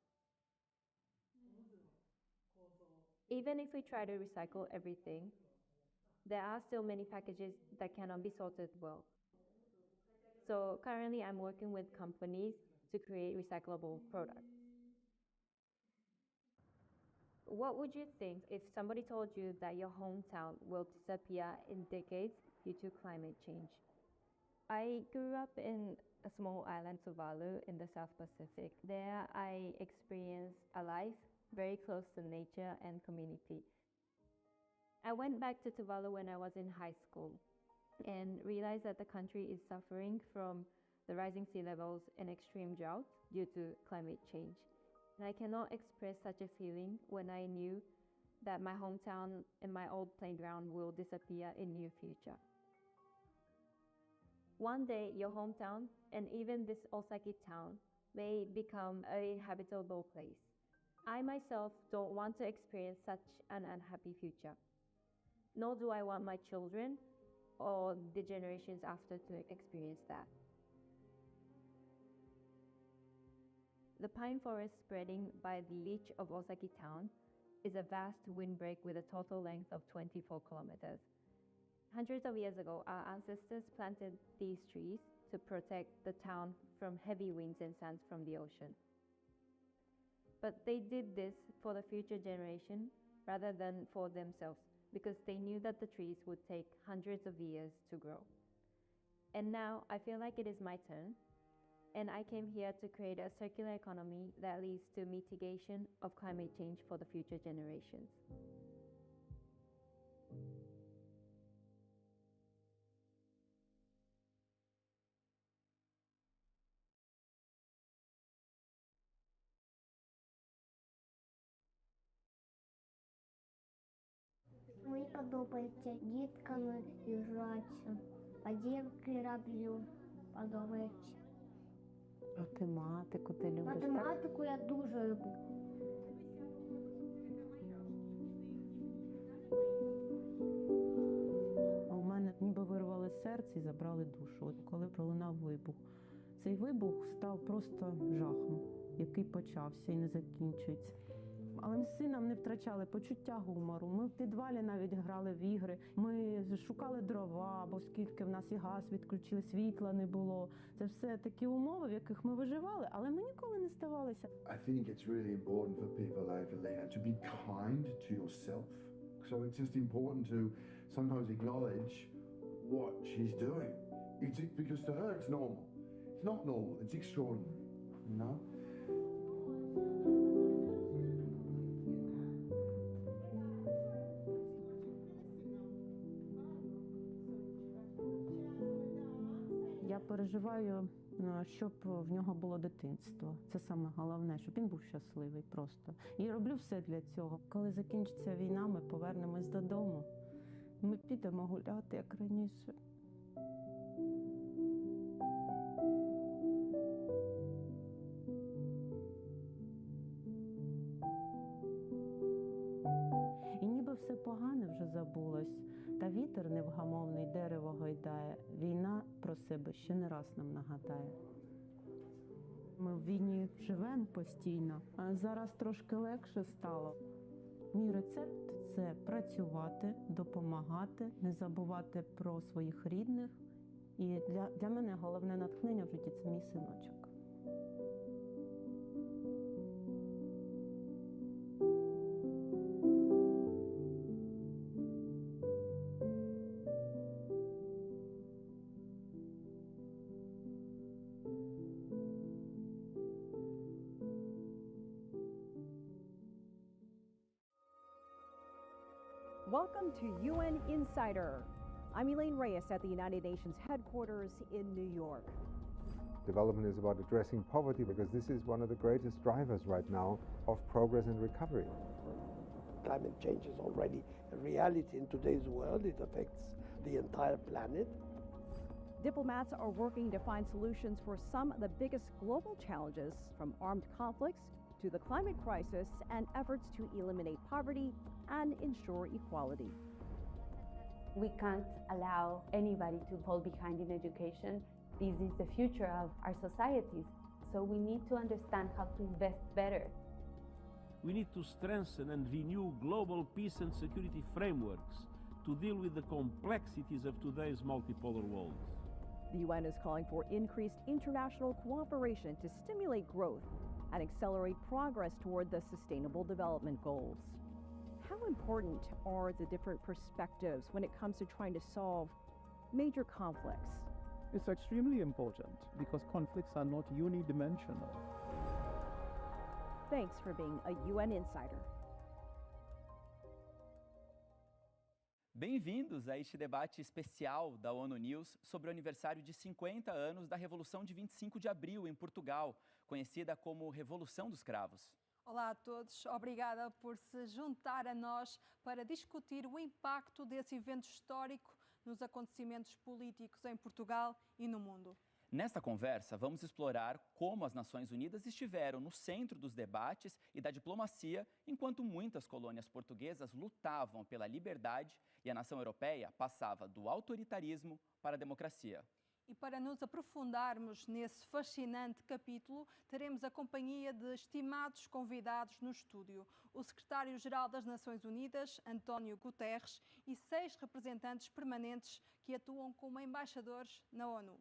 Even if we try to recycle everything, there are still many packages that cannot be sorted well. So currently I'm working with companies to create recyclable products. What would you think if somebody told you that your hometown will disappear in decades due to climate change? I grew up in a small island, Tuvalu, in the South Pacific. There I experienced a life very close to nature and community. I went back to Tuvalu when I was in high school and realized that the country is suffering from the rising sea levels and extreme drought due to climate change. And I cannot express such a feeling when I knew that my hometown and my old playground will disappear in near future. One day, your hometown and even this Osaki town may become a habitable place. I myself don't want to experience such an unhappy future, nor do I want my children or the generations after to experience that. The pine forest spreading by the leech of Osaki town is a vast windbreak with a total length of 24 kilometers. Hundreds of years ago, our ancestors planted these trees to protect the town from heavy winds and sands from the ocean. But they did this for the future generation rather than for themselves, because they knew that the trees would take hundreds of years to grow. And now I feel like it is my turn, and I came here to create a circular economy that leads to mitigation of climate change for the future generations. Мені подобається дітками гратися, поділки роблю, подобається. Математику ти любиш? Математику я дуже люблю. У мене ніби вирвали серце і забрали душу, от коли пролунав вибух. Цей вибух став просто жахом, який почався і не закінчується. Але ми з сином не втрачали почуття гумору. Ми в підвалі навіть грали в ігри. Ми шукали дрова, бо оскільки в нас і газ відключили, світла не було. Це все такі умови, в яких ми виживали, але ми ніколи не здавалися. I think it's really important for people over there to be kind to yourself. So it's just important to sometimes acknowledge what she's doing. It's because to her it's normal. It's not normal, it's extraordinary, you know? Я переживаю, щоб в нього було дитинство. Це саме головне, щоб він був щасливий просто. І роблю все для цього. Коли закінчиться війна, ми повернемось додому. Ми підемо гуляти, як раніше. І ніби все погане вже забулось. Та вітер невгамовний, дерево гойдає. Війна про себе ще не раз нам нагадає. Ми в війні живемо постійно, а зараз трошки легше стало. Мій рецепт – це працювати, допомагати, не забувати про своїх рідних. І для мене головне натхнення в житті – це мій синочок. Welcome to UN Insider. I'm Elaine Reyes at the United Nations headquarters in New York. Development is about addressing poverty because this is one of the greatest drivers right now of progress and recovery. Climate change is already a reality in today's world. It affects the entire planet. Diplomats are working to find solutions for some of the biggest global challenges, from armed conflicts to the climate crisis and efforts to eliminate poverty and ensure equality. We can't allow anybody to fall behind in education. This is the future of our societies, so we need to understand how to invest better. We need to strengthen and renew global peace and security frameworks to deal with the complexities of today's multipolar world. The UN is calling for increased international cooperation to stimulate growth and accelerate progress toward the Sustainable Development Goals. How important are the different perspectives when it comes to trying to solve major conflicts? It's extremely important because conflicts are not unidimensional. Thanks for being a UN Insider. Bem-vindos a este debate especial da ONU News sobre o aniversário de 50 anos da Revolução de 25 de Abril em Portugal, conhecida como Revolução dos Cravos. Olá a todos, obrigada por se juntar a nós para discutir o impacto desse evento histórico nos acontecimentos políticos em Portugal e no mundo. Nesta conversa, vamos explorar como as Nações Unidas estiveram no centro dos debates e da diplomacia, enquanto muitas colônias portuguesas lutavam pela liberdade e a nação europeia passava do autoritarismo para a democracia. E para nos aprofundarmos nesse fascinante capítulo, teremos a companhia de estimados convidados no estúdio: o secretário-geral das Nações Unidas, António Guterres, e 6 representantes permanentes que atuam como embaixadores na ONU.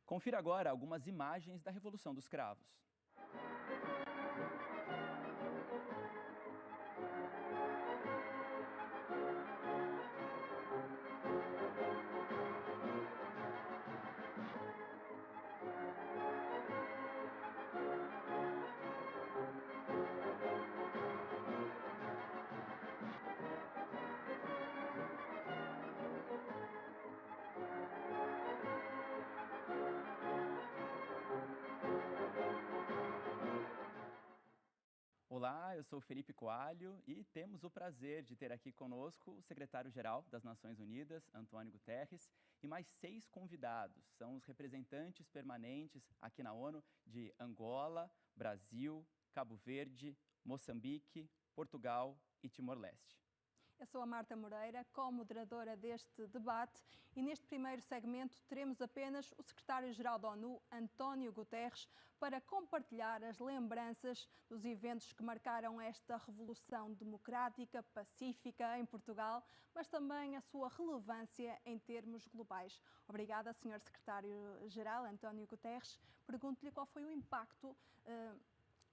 Confira agora algumas imagens da Revolução dos Cravos. Olá, eu sou Felipe Coalho e temos o prazer de ter aqui conosco o secretário-geral das Nações Unidas, Antônio Guterres, e mais 6 convidados. São os representantes permanentes aqui na ONU de Angola, Brasil, Cabo Verde, Moçambique, Portugal e Timor-Leste. Eu sou a Marta Moreira, co-moderadora deste debate, e neste primeiro segmento teremos apenas o secretário-geral da ONU, António Guterres, para compartilhar as lembranças dos eventos que marcaram esta revolução democrática, pacífica em Portugal, mas também a sua relevância em termos globais. Obrigada, Sr. secretário-geral António Guterres. Pergunto-lhe qual foi o impacto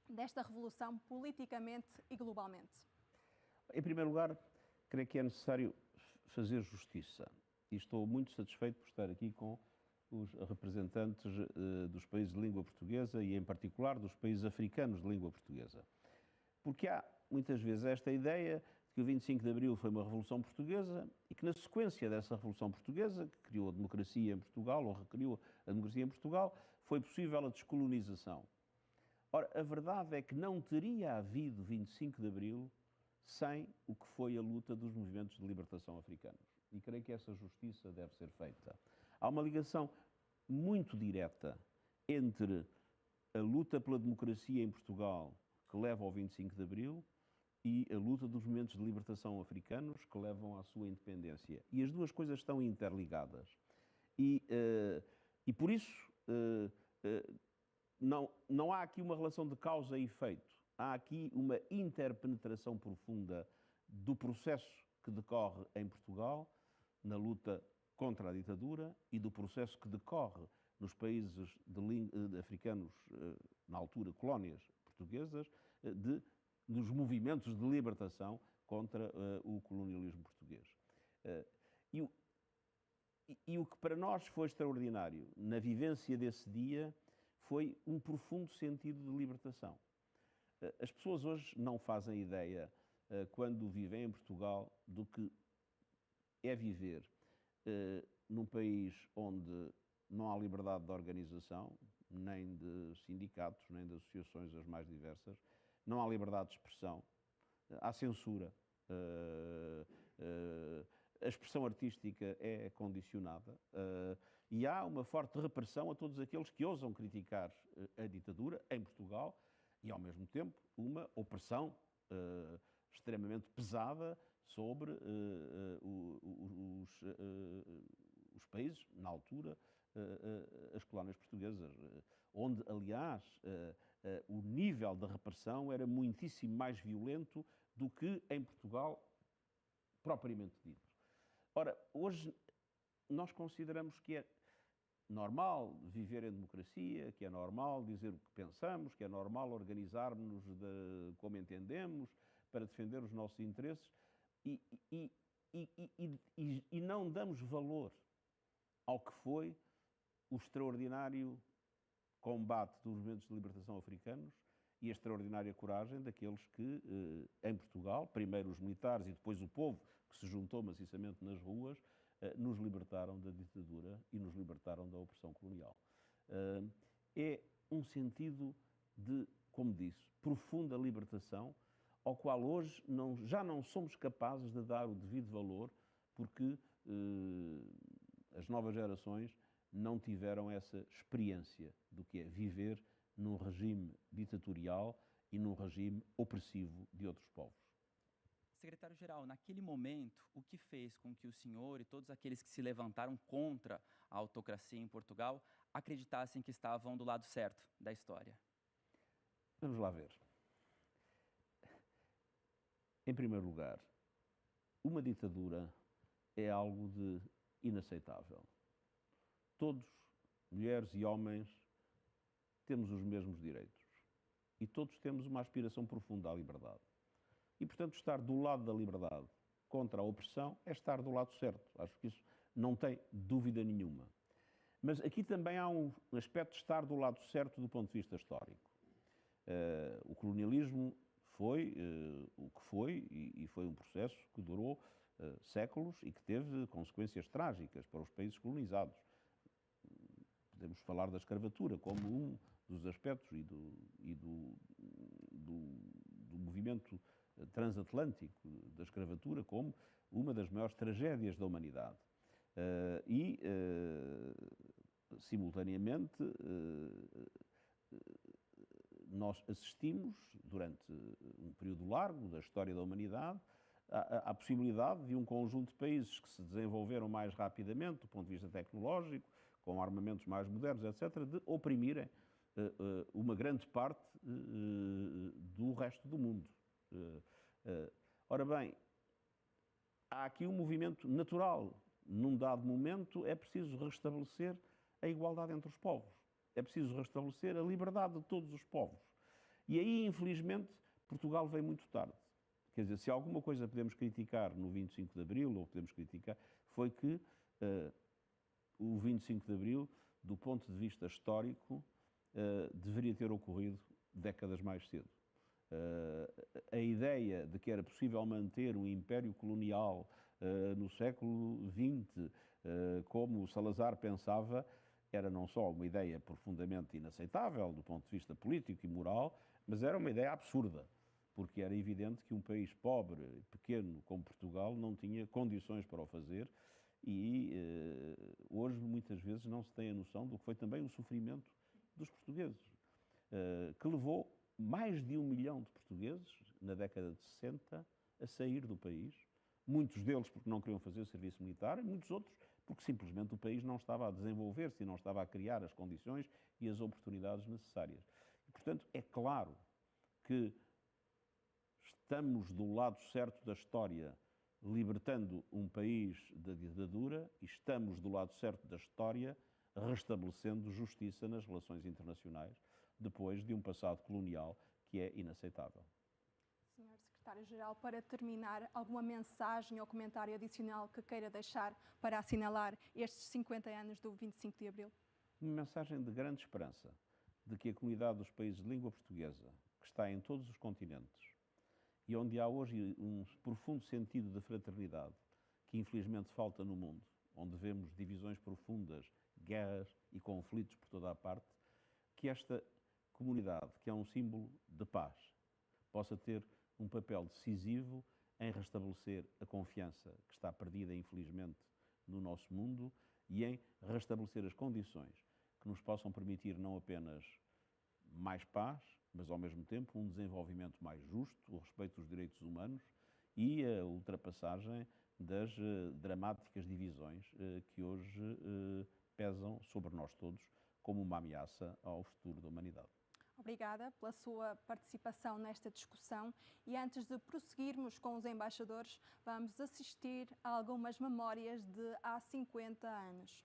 desta revolução politicamente e globalmente. Em primeiro lugar, creio que é necessário fazer justiça e estou muito satisfeito por estar aqui com os representantes dos países de língua portuguesa e, em particular, dos países africanos de língua portuguesa. Porque há, muitas vezes, esta ideia de que o 25 de Abril foi uma revolução portuguesa e que, na sequência dessa revolução portuguesa, que criou a democracia em Portugal, ou recriou a democracia em Portugal, foi possível a descolonização. Ora, a verdade é que não teria havido 25 de Abril sem o que foi a luta dos movimentos de libertação africanos. E creio que essa justiça deve ser feita. Há uma ligação muito direta entre a luta pela democracia em Portugal, que leva ao 25 de Abril, e a luta dos movimentos de libertação africanos, que levam à sua independência. E as duas coisas estão interligadas. E por isso, não há aqui uma relação de causa e efeito. Há aqui uma interpenetração profunda do processo que decorre em Portugal, na luta contra a ditadura, e do processo que decorre nos países africanos, na altura colónias portuguesas, dos movimentos de libertação contra o colonialismo português. E o que para nós foi extraordinário na vivência desse dia foi um profundo sentido de libertação. As pessoas hoje não fazem ideia, quando vivem em Portugal, do que é viver num país onde não há liberdade de organização, nem de sindicatos, nem de associações as mais diversas, não há liberdade de expressão, há censura, a expressão artística é condicionada e há uma forte repressão a todos aqueles que ousam criticar a ditadura em Portugal, e, ao mesmo tempo, uma opressão extremamente pesada sobre os países, na altura, as colónias portuguesas, onde, aliás, o nível de repressão era muitíssimo mais violento do que em Portugal, propriamente dito. Ora, hoje nós consideramos que é normal viver em democracia, que é normal dizer o que pensamos, que é normal organizarmos-nos como entendemos para defender os nossos interesses e não damos valor ao que foi o extraordinário combate dos movimentos de libertação africanos e a extraordinária coragem daqueles que, em Portugal, primeiro os militares e depois o povo, que se juntou maciçamente nas ruas, nos libertaram da ditadura e nos libertaram da opressão colonial. É um sentido de como disse, profunda libertação, ao qual hoje já não somos capazes de dar o devido valor, porque as novas gerações não tiveram essa experiência do que é viver num regime ditatorial e num regime opressivo de outros povos. Secretário-geral, naquele momento, o que fez com que o senhor e todos aqueles que se levantaram contra a autocracia em Portugal acreditassem que estavam do lado certo da história? Vamos lá ver. Em primeiro lugar, uma ditadura é algo de inaceitável. Todos, mulheres e homens, temos os mesmos direitos. E todos temos uma aspiração profunda à liberdade. E, portanto, estar do lado da liberdade contra a opressão é estar do lado certo. Acho que isso não tem dúvida nenhuma. Mas aqui também há um aspecto de estar do lado certo do ponto de vista histórico. O colonialismo foi o que foi, e foi um processo que durou séculos e que teve consequências trágicas para os países colonizados. Podemos falar da escravatura como um dos aspectos e do movimento transatlântico da escravatura como uma das maiores tragédias da humanidade. Simultaneamente, nós assistimos, durante um período largo da história da humanidade, à possibilidade de um conjunto de países que se desenvolveram mais rapidamente, do ponto de vista tecnológico, com armamentos mais modernos, etc., de oprimirem uma grande parte do resto do mundo. Ora bem, há aqui um movimento natural. Num dado momento é preciso restabelecer a igualdade entre os povos. É preciso restabelecer a liberdade de todos os povos. E aí, infelizmente, Portugal veio muito tarde. Quer dizer, se alguma coisa podemos criticar no 25 de Abril, ou podemos criticar, foi que o 25 de Abril, do ponto de vista histórico, deveria ter ocorrido décadas mais cedo. A ideia de que era possível manter um império colonial no século XX, como Salazar pensava, era não só uma ideia profundamente inaceitável do ponto de vista político e moral, mas era uma ideia absurda, porque era evidente que um país pobre, pequeno como Portugal, não tinha condições para o fazer e hoje muitas vezes não se tem a noção do que foi também o sofrimento dos portugueses, que levou mais de 1 milhão de portugueses, na década de 60, a sair do país. Muitos deles porque não queriam fazer o serviço militar, e muitos outros porque simplesmente o país não estava a desenvolver-se e não estava a criar as condições e as oportunidades necessárias. E, portanto, é claro que estamos do lado certo da história, libertando um país da ditadura, e estamos do lado certo da história, restabelecendo justiça nas relações internacionais, depois de um passado colonial que é inaceitável. Senhor Secretário-Geral, para terminar, alguma mensagem ou comentário adicional que queira deixar para assinalar estes 50 anos do 25 de Abril? Uma mensagem de grande esperança, de que a comunidade dos países de língua portuguesa, que está em todos os continentes, e onde há hoje um profundo sentido de fraternidade, que infelizmente falta no mundo, onde vemos divisões profundas, guerras e conflitos por toda a parte, que esta comunidade, que é um símbolo de paz, possa ter um papel decisivo em restabelecer a confiança que está perdida, infelizmente, no nosso mundo e em restabelecer as condições que nos possam permitir não apenas mais paz, mas ao mesmo tempo um desenvolvimento mais justo, o respeito dos direitos humanos e a ultrapassagem das dramáticas divisões que hoje pesam sobre nós todos como uma ameaça ao futuro da humanidade. Obrigada pela sua participação nesta discussão e antes de prosseguirmos com os embaixadores, vamos assistir a algumas memórias de há 50 anos.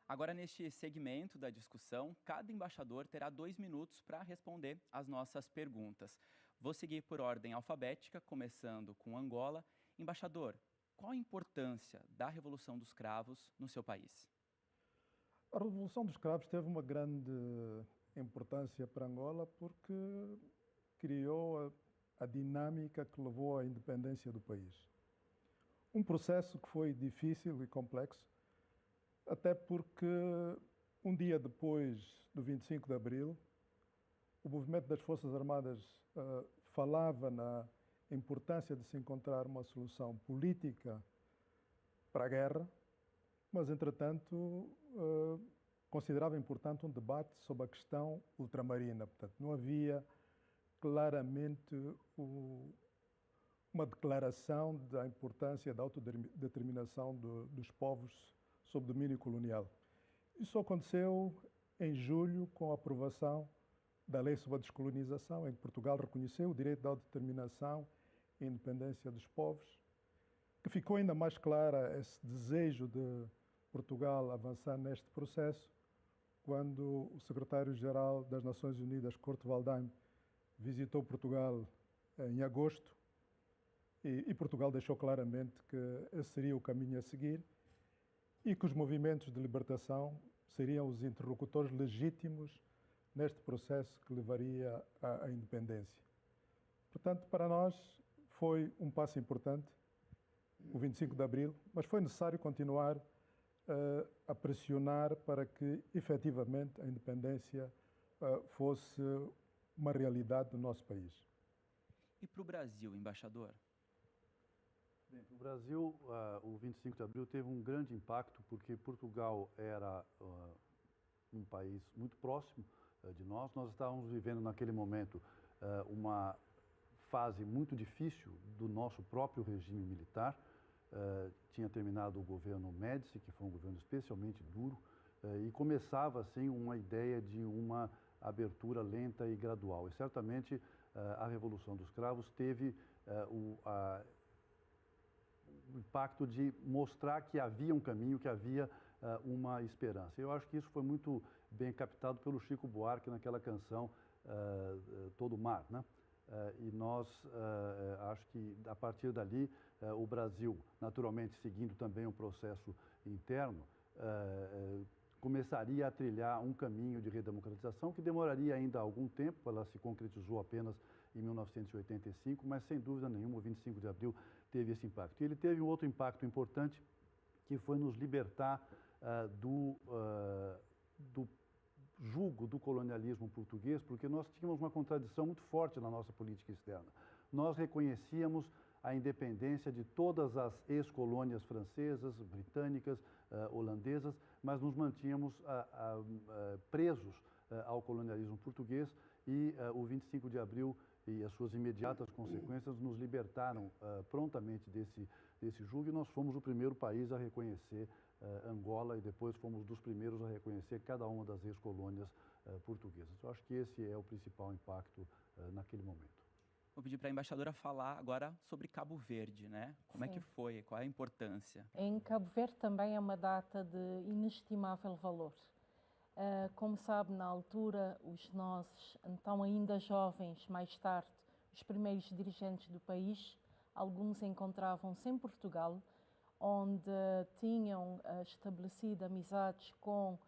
Agora, neste segmento da discussão, cada embaixador terá 2 minutos para responder às nossas perguntas. Vou seguir por ordem alfabética, começando com Angola. Embaixador, qual a importância da Revolução dos Cravos no seu país? A Revolução dos Cravos teve uma grande importância para Angola porque criou a dinâmica que levou à independência do país. Um processo que foi difícil e complexo, até porque um dia depois do 25 de Abril, o movimento das Forças Armadas falava na importância de se encontrar uma solução política para a guerra, mas, entretanto, considerava importante um debate sobre a questão ultramarina. Portanto, não havia claramente uma declaração da importância da autodeterminação dos povos sob domínio colonial. Isso aconteceu em julho com a aprovação da Lei sobre a Descolonização, em que Portugal reconheceu o direito de autodeterminação e independência dos povos, que ficou ainda mais clara esse desejo de Portugal avançar neste processo quando o secretário-geral das Nações Unidas, Kurt Waldheim, visitou Portugal em agosto e Portugal deixou claramente que esse seria o caminho a seguir e que os movimentos de libertação seriam os interlocutores legítimos neste processo que levaria à independência. Portanto, para nós foi um passo importante, o 25 de Abril, mas foi necessário continuar a pressionar para que, efetivamente, a independência fosse uma realidade do nosso país. E para o Brasil, embaixador? Bem, para o Brasil, o 25 de Abril teve um grande impacto, porque Portugal era um país muito próximo de nós. Nós estávamos vivendo naquele momento uma fase muito difícil do nosso próprio regime militar. Tinha terminado o governo Médici, que foi um governo especialmente duro, e começava assim uma ideia de uma abertura lenta e gradual. E certamente a Revolução dos Cravos teve o impacto de mostrar que havia um caminho, que havia uma esperança. Eu acho que isso foi muito bem captado pelo Chico Buarque naquela canção Todo Mar, né? E nós, acho que a partir dali, o Brasil, naturalmente seguindo também um processo interno, começaria a trilhar um caminho de redemocratização que demoraria ainda algum tempo. Ela se concretizou apenas em 1985, mas sem dúvida nenhuma o 25 de Abril teve esse impacto. E ele teve um outro impacto importante, que foi nos libertar do jugo do colonialismo português, porque nós tínhamos uma contradição muito forte na nossa política externa. Nós reconhecíamos a independência de todas as ex-colônias francesas, britânicas, holandesas, mas nos mantínhamos presos ao colonialismo português e o 25 de Abril e as suas imediatas consequências nos libertaram prontamente desse jugo, e nós fomos o primeiro país a reconhecer Angola e depois fomos dos primeiros a reconhecer cada uma das ex-colônias portuguesas. Eu acho que esse é o principal impacto naquele momento. Vou pedir para a embaixadora falar agora sobre Cabo Verde, né? Como é que foi? Qual é a importância? Em Cabo Verde também é uma data de inestimável valor. Como sabe, na altura, os nossos, então ainda jovens, mais tarde, os primeiros dirigentes do país, alguns encontravam-se em Portugal, onde tinham estabelecido amizades com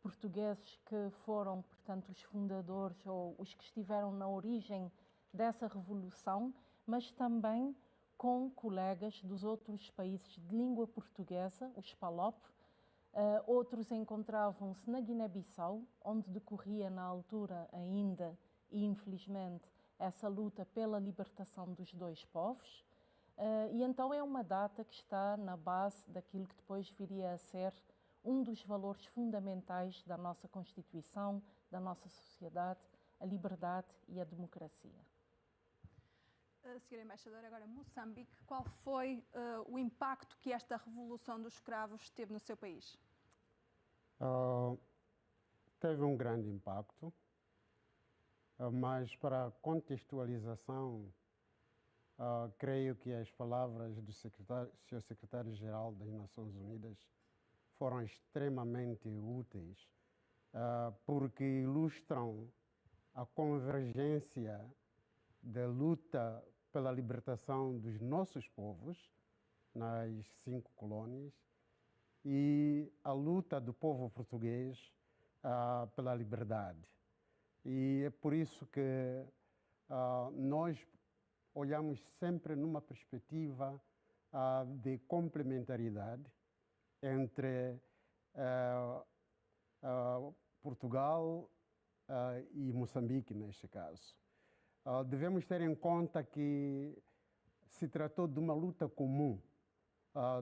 portugueses que foram, portanto, os fundadores ou os que estiveram na origem dessa revolução, mas também com colegas dos outros países de língua portuguesa, os PALOP. Outros encontravam-se na Guiné-Bissau, onde decorria na altura ainda, e infelizmente, essa luta pela libertação dos dois povos. E então é uma data que está na base daquilo que depois viria a ser um dos valores fundamentais da nossa Constituição, da nossa sociedade, a liberdade e a democracia. Senhora Embaixadora, agora Moçambique, qual foi o impacto que esta Revolução dos Cravos teve no seu país? Teve um grande impacto, mas para contextualização, creio que as palavras do Sr. Secretário-Geral das Nações Unidas foram extremamente úteis, porque ilustram a convergência da luta pela libertação dos nossos povos nas 5 colônias e a luta do povo português pela liberdade. E é por isso que nós olhamos sempre numa perspectiva de complementaridade entre Portugal e Moçambique, neste caso. Devemos ter em conta que se tratou de uma luta comum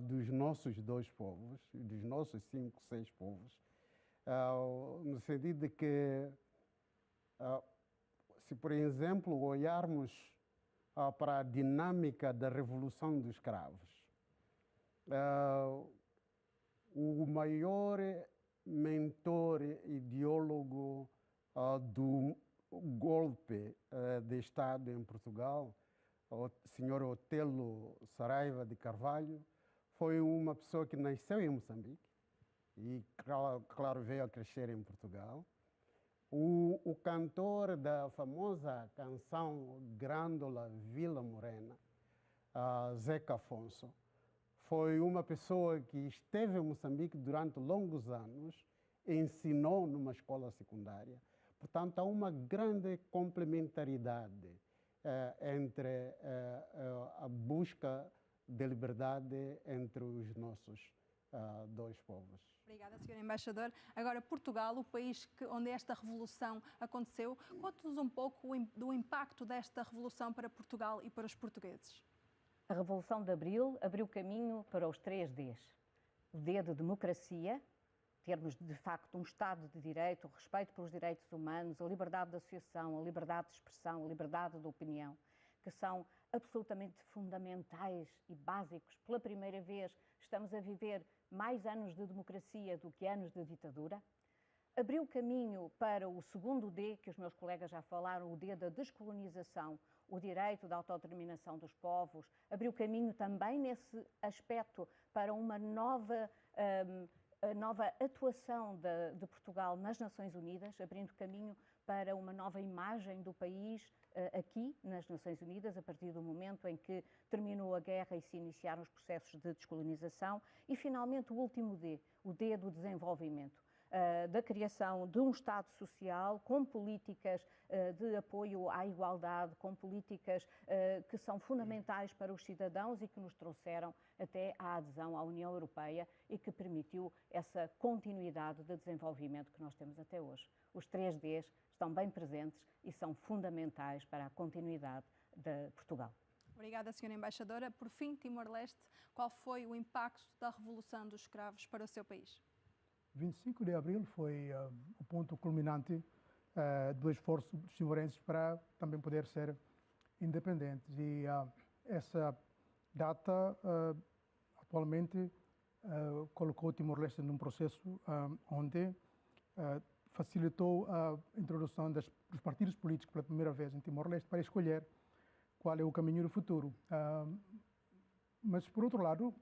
dos nossos 2 povos, dos nossos 5, 6 povos, no sentido de que, se por exemplo olharmos para a dinâmica da Revolução dos Cravos, o maior mentor ideólogo do golpe de Estado em Portugal, o senhor Otelo Saraiva de Carvalho, foi uma pessoa que nasceu em Moçambique e, claro, veio a crescer em Portugal. O cantor da famosa canção Grândola Vila Morena, Zeca Afonso, foi uma pessoa que esteve em Moçambique durante longos anos, ensinou numa escola secundária. Portanto, há uma grande complementaridade entre a busca de liberdade entre os nossos 2 povos. Obrigada, Sr. Embaixador. Agora, Portugal, o país onde esta revolução aconteceu, conte-nos um pouco do impacto desta revolução para Portugal e para os portugueses. A Revolução de Abril abriu caminho para os 3 Ds. O D de democracia, termos de facto um Estado de Direito, o respeito pelos direitos humanos, a liberdade de associação, a liberdade de expressão, a liberdade de opinião, que são absolutamente fundamentais e básicos. Pela primeira vez estamos a viver mais anos de democracia do que anos de ditadura. Abriu caminho para o segundo D, que os meus colegas já falaram, o D da descolonização, o direito da autodeterminação dos povos. Abriu caminho também nesse aspecto para uma nova atuação de Portugal nas Nações Unidas, abrindo caminho para uma nova imagem do país aqui nas Nações Unidas, a partir do momento em que terminou a guerra e se iniciaram os processos de descolonização. E, finalmente, o último D, o D do desenvolvimento, da criação de um Estado social com políticas de apoio à igualdade, com políticas que são fundamentais para os cidadãos e que nos trouxeram até à adesão à União Europeia e que permitiu essa continuidade de desenvolvimento que nós temos até hoje. Os 3 Ds estão bem presentes e são fundamentais para a continuidade de Portugal. Obrigada, Sra. Embaixadora. Por fim, Timor-Leste, qual foi o impacto da Revolução dos Escravos para o seu país? 25 de abril foi o ponto culminante do esforço dos timorenses para também poder ser independentes. E essa data atualmente colocou Timor-Leste num processo onde facilitou a introdução dos partidos políticos pela primeira vez em Timor-Leste para escolher qual é o caminho do futuro. Mas, por outro lado,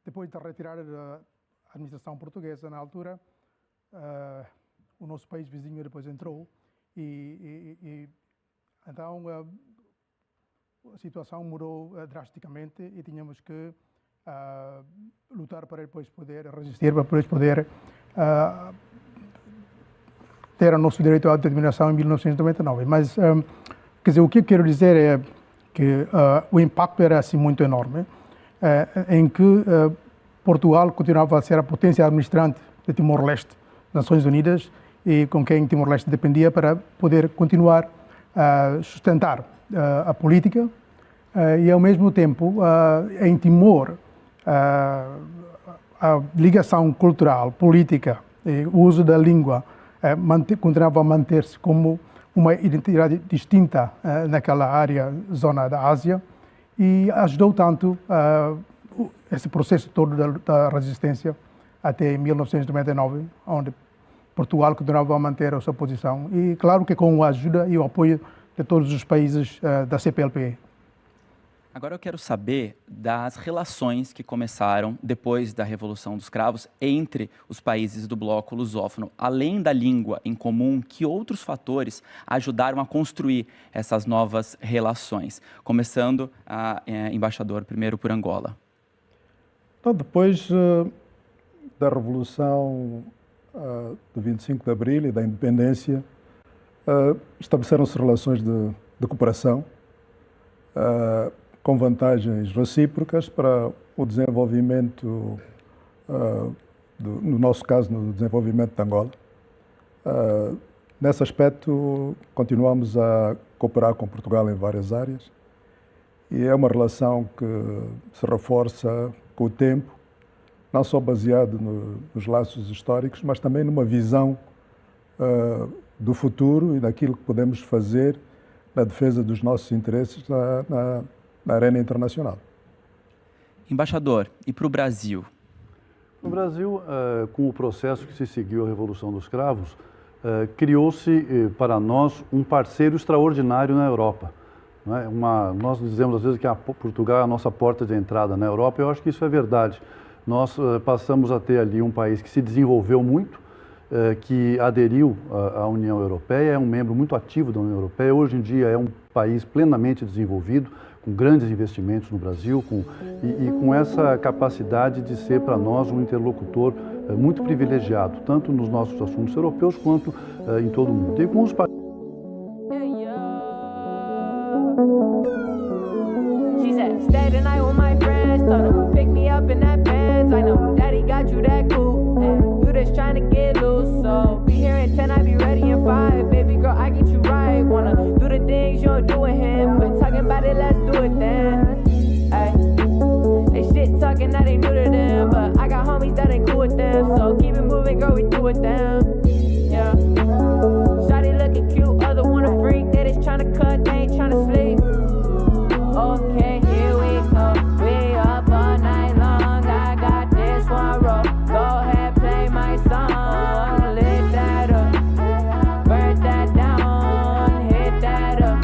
depois da retirada da administração portuguesa na altura, o nosso país vizinho depois entrou e então a situação mudou drasticamente e tínhamos que lutar para depois poder resistir, para depois poder ter o nosso direito à autodeterminação em 1999. Mas, quer dizer, o que eu quero dizer é que o impacto era assim muito enorme, em que Portugal continuava a ser a potência administrante de Timor-Leste, Nações Unidas, e com quem Timor-Leste dependia para poder continuar a sustentar a política e, ao mesmo tempo, em Timor, a ligação cultural, política, o uso da língua continuava a manter-se como uma identidade distinta naquela área, zona da Ásia, e ajudou tanto esse processo todo da resistência até 1999, onde Portugal continuava a manter a sua posição. E claro que com a ajuda e o apoio de todos os países da CPLP. Agora eu quero saber das relações que começaram depois da Revolução dos Cravos entre os países do bloco lusófono. Além da língua em comum, que outros fatores ajudaram a construir essas novas relações? Começando, embaixador, primeiro por Angola. Então, depois da Revolução do 25 de Abril e da Independência, estabeleceram-se relações de cooperação com vantagens recíprocas para o desenvolvimento, no nosso caso, no desenvolvimento de Angola. Nesse aspecto, continuamos a cooperar com Portugal em várias áreas e é uma relação que se reforça com o tempo, não só baseado nos laços históricos, mas também numa visão do futuro e daquilo que podemos fazer na defesa dos nossos interesses na arena internacional. Embaixador, e para o Brasil? No Brasil, com o processo que se seguiu à Revolução dos Cravos, criou-se para nós um parceiro extraordinário na Europa. Não é? Nós dizemos às vezes que Portugal é a nossa porta de entrada na Europa, e eu acho que isso é verdade. Nós passamos a ter ali um país que se desenvolveu muito, que aderiu à União Europeia, é um membro muito ativo da União Europeia, hoje em dia é um país plenamente desenvolvido, com grandes investimentos no Brasil, e com essa capacidade de ser para nós um interlocutor muito privilegiado, tanto nos nossos assuntos europeus quanto em todo o mundo. E com os trying to get loose, so be here at 10, I be ready in 5. Baby girl, I get you right. Wanna do the things you don't do with him. Quit talking about it, let's do it then. Ay. They shit talking, that ain't new to them, but I got homies that ain't cool with them, so keep it moving, girl, we do with them. Yeah. Shawty looking cute, other one a freak. They just tryna cut, they ain't tryna sleep. Okay, here we go. We up all night long. I got this one roll. Go ahead, play my song. Lit that up, burn that down, hit that up.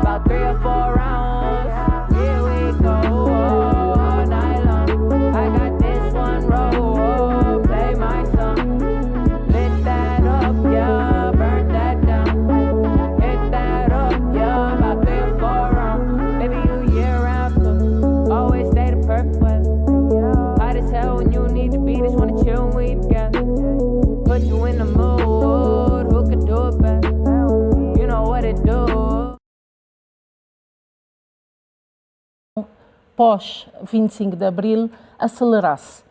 About 3 or 4 rounds. Here we go, all night long. I got this one roll. Play my song. Lit that up, yeah, burn that down. Hit that up, yeah, about 3 or 4 rounds. Baby, you year round cook, always stay the perfect weather. Hot as hell when you need to be, just wanna chill when we together. Put you in the mood, who could do it better? You know what it do. Pós 25 de Abril, acelerasse.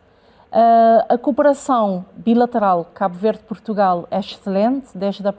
A cooperação bilateral Cabo Verde-Portugal é excelente, desde a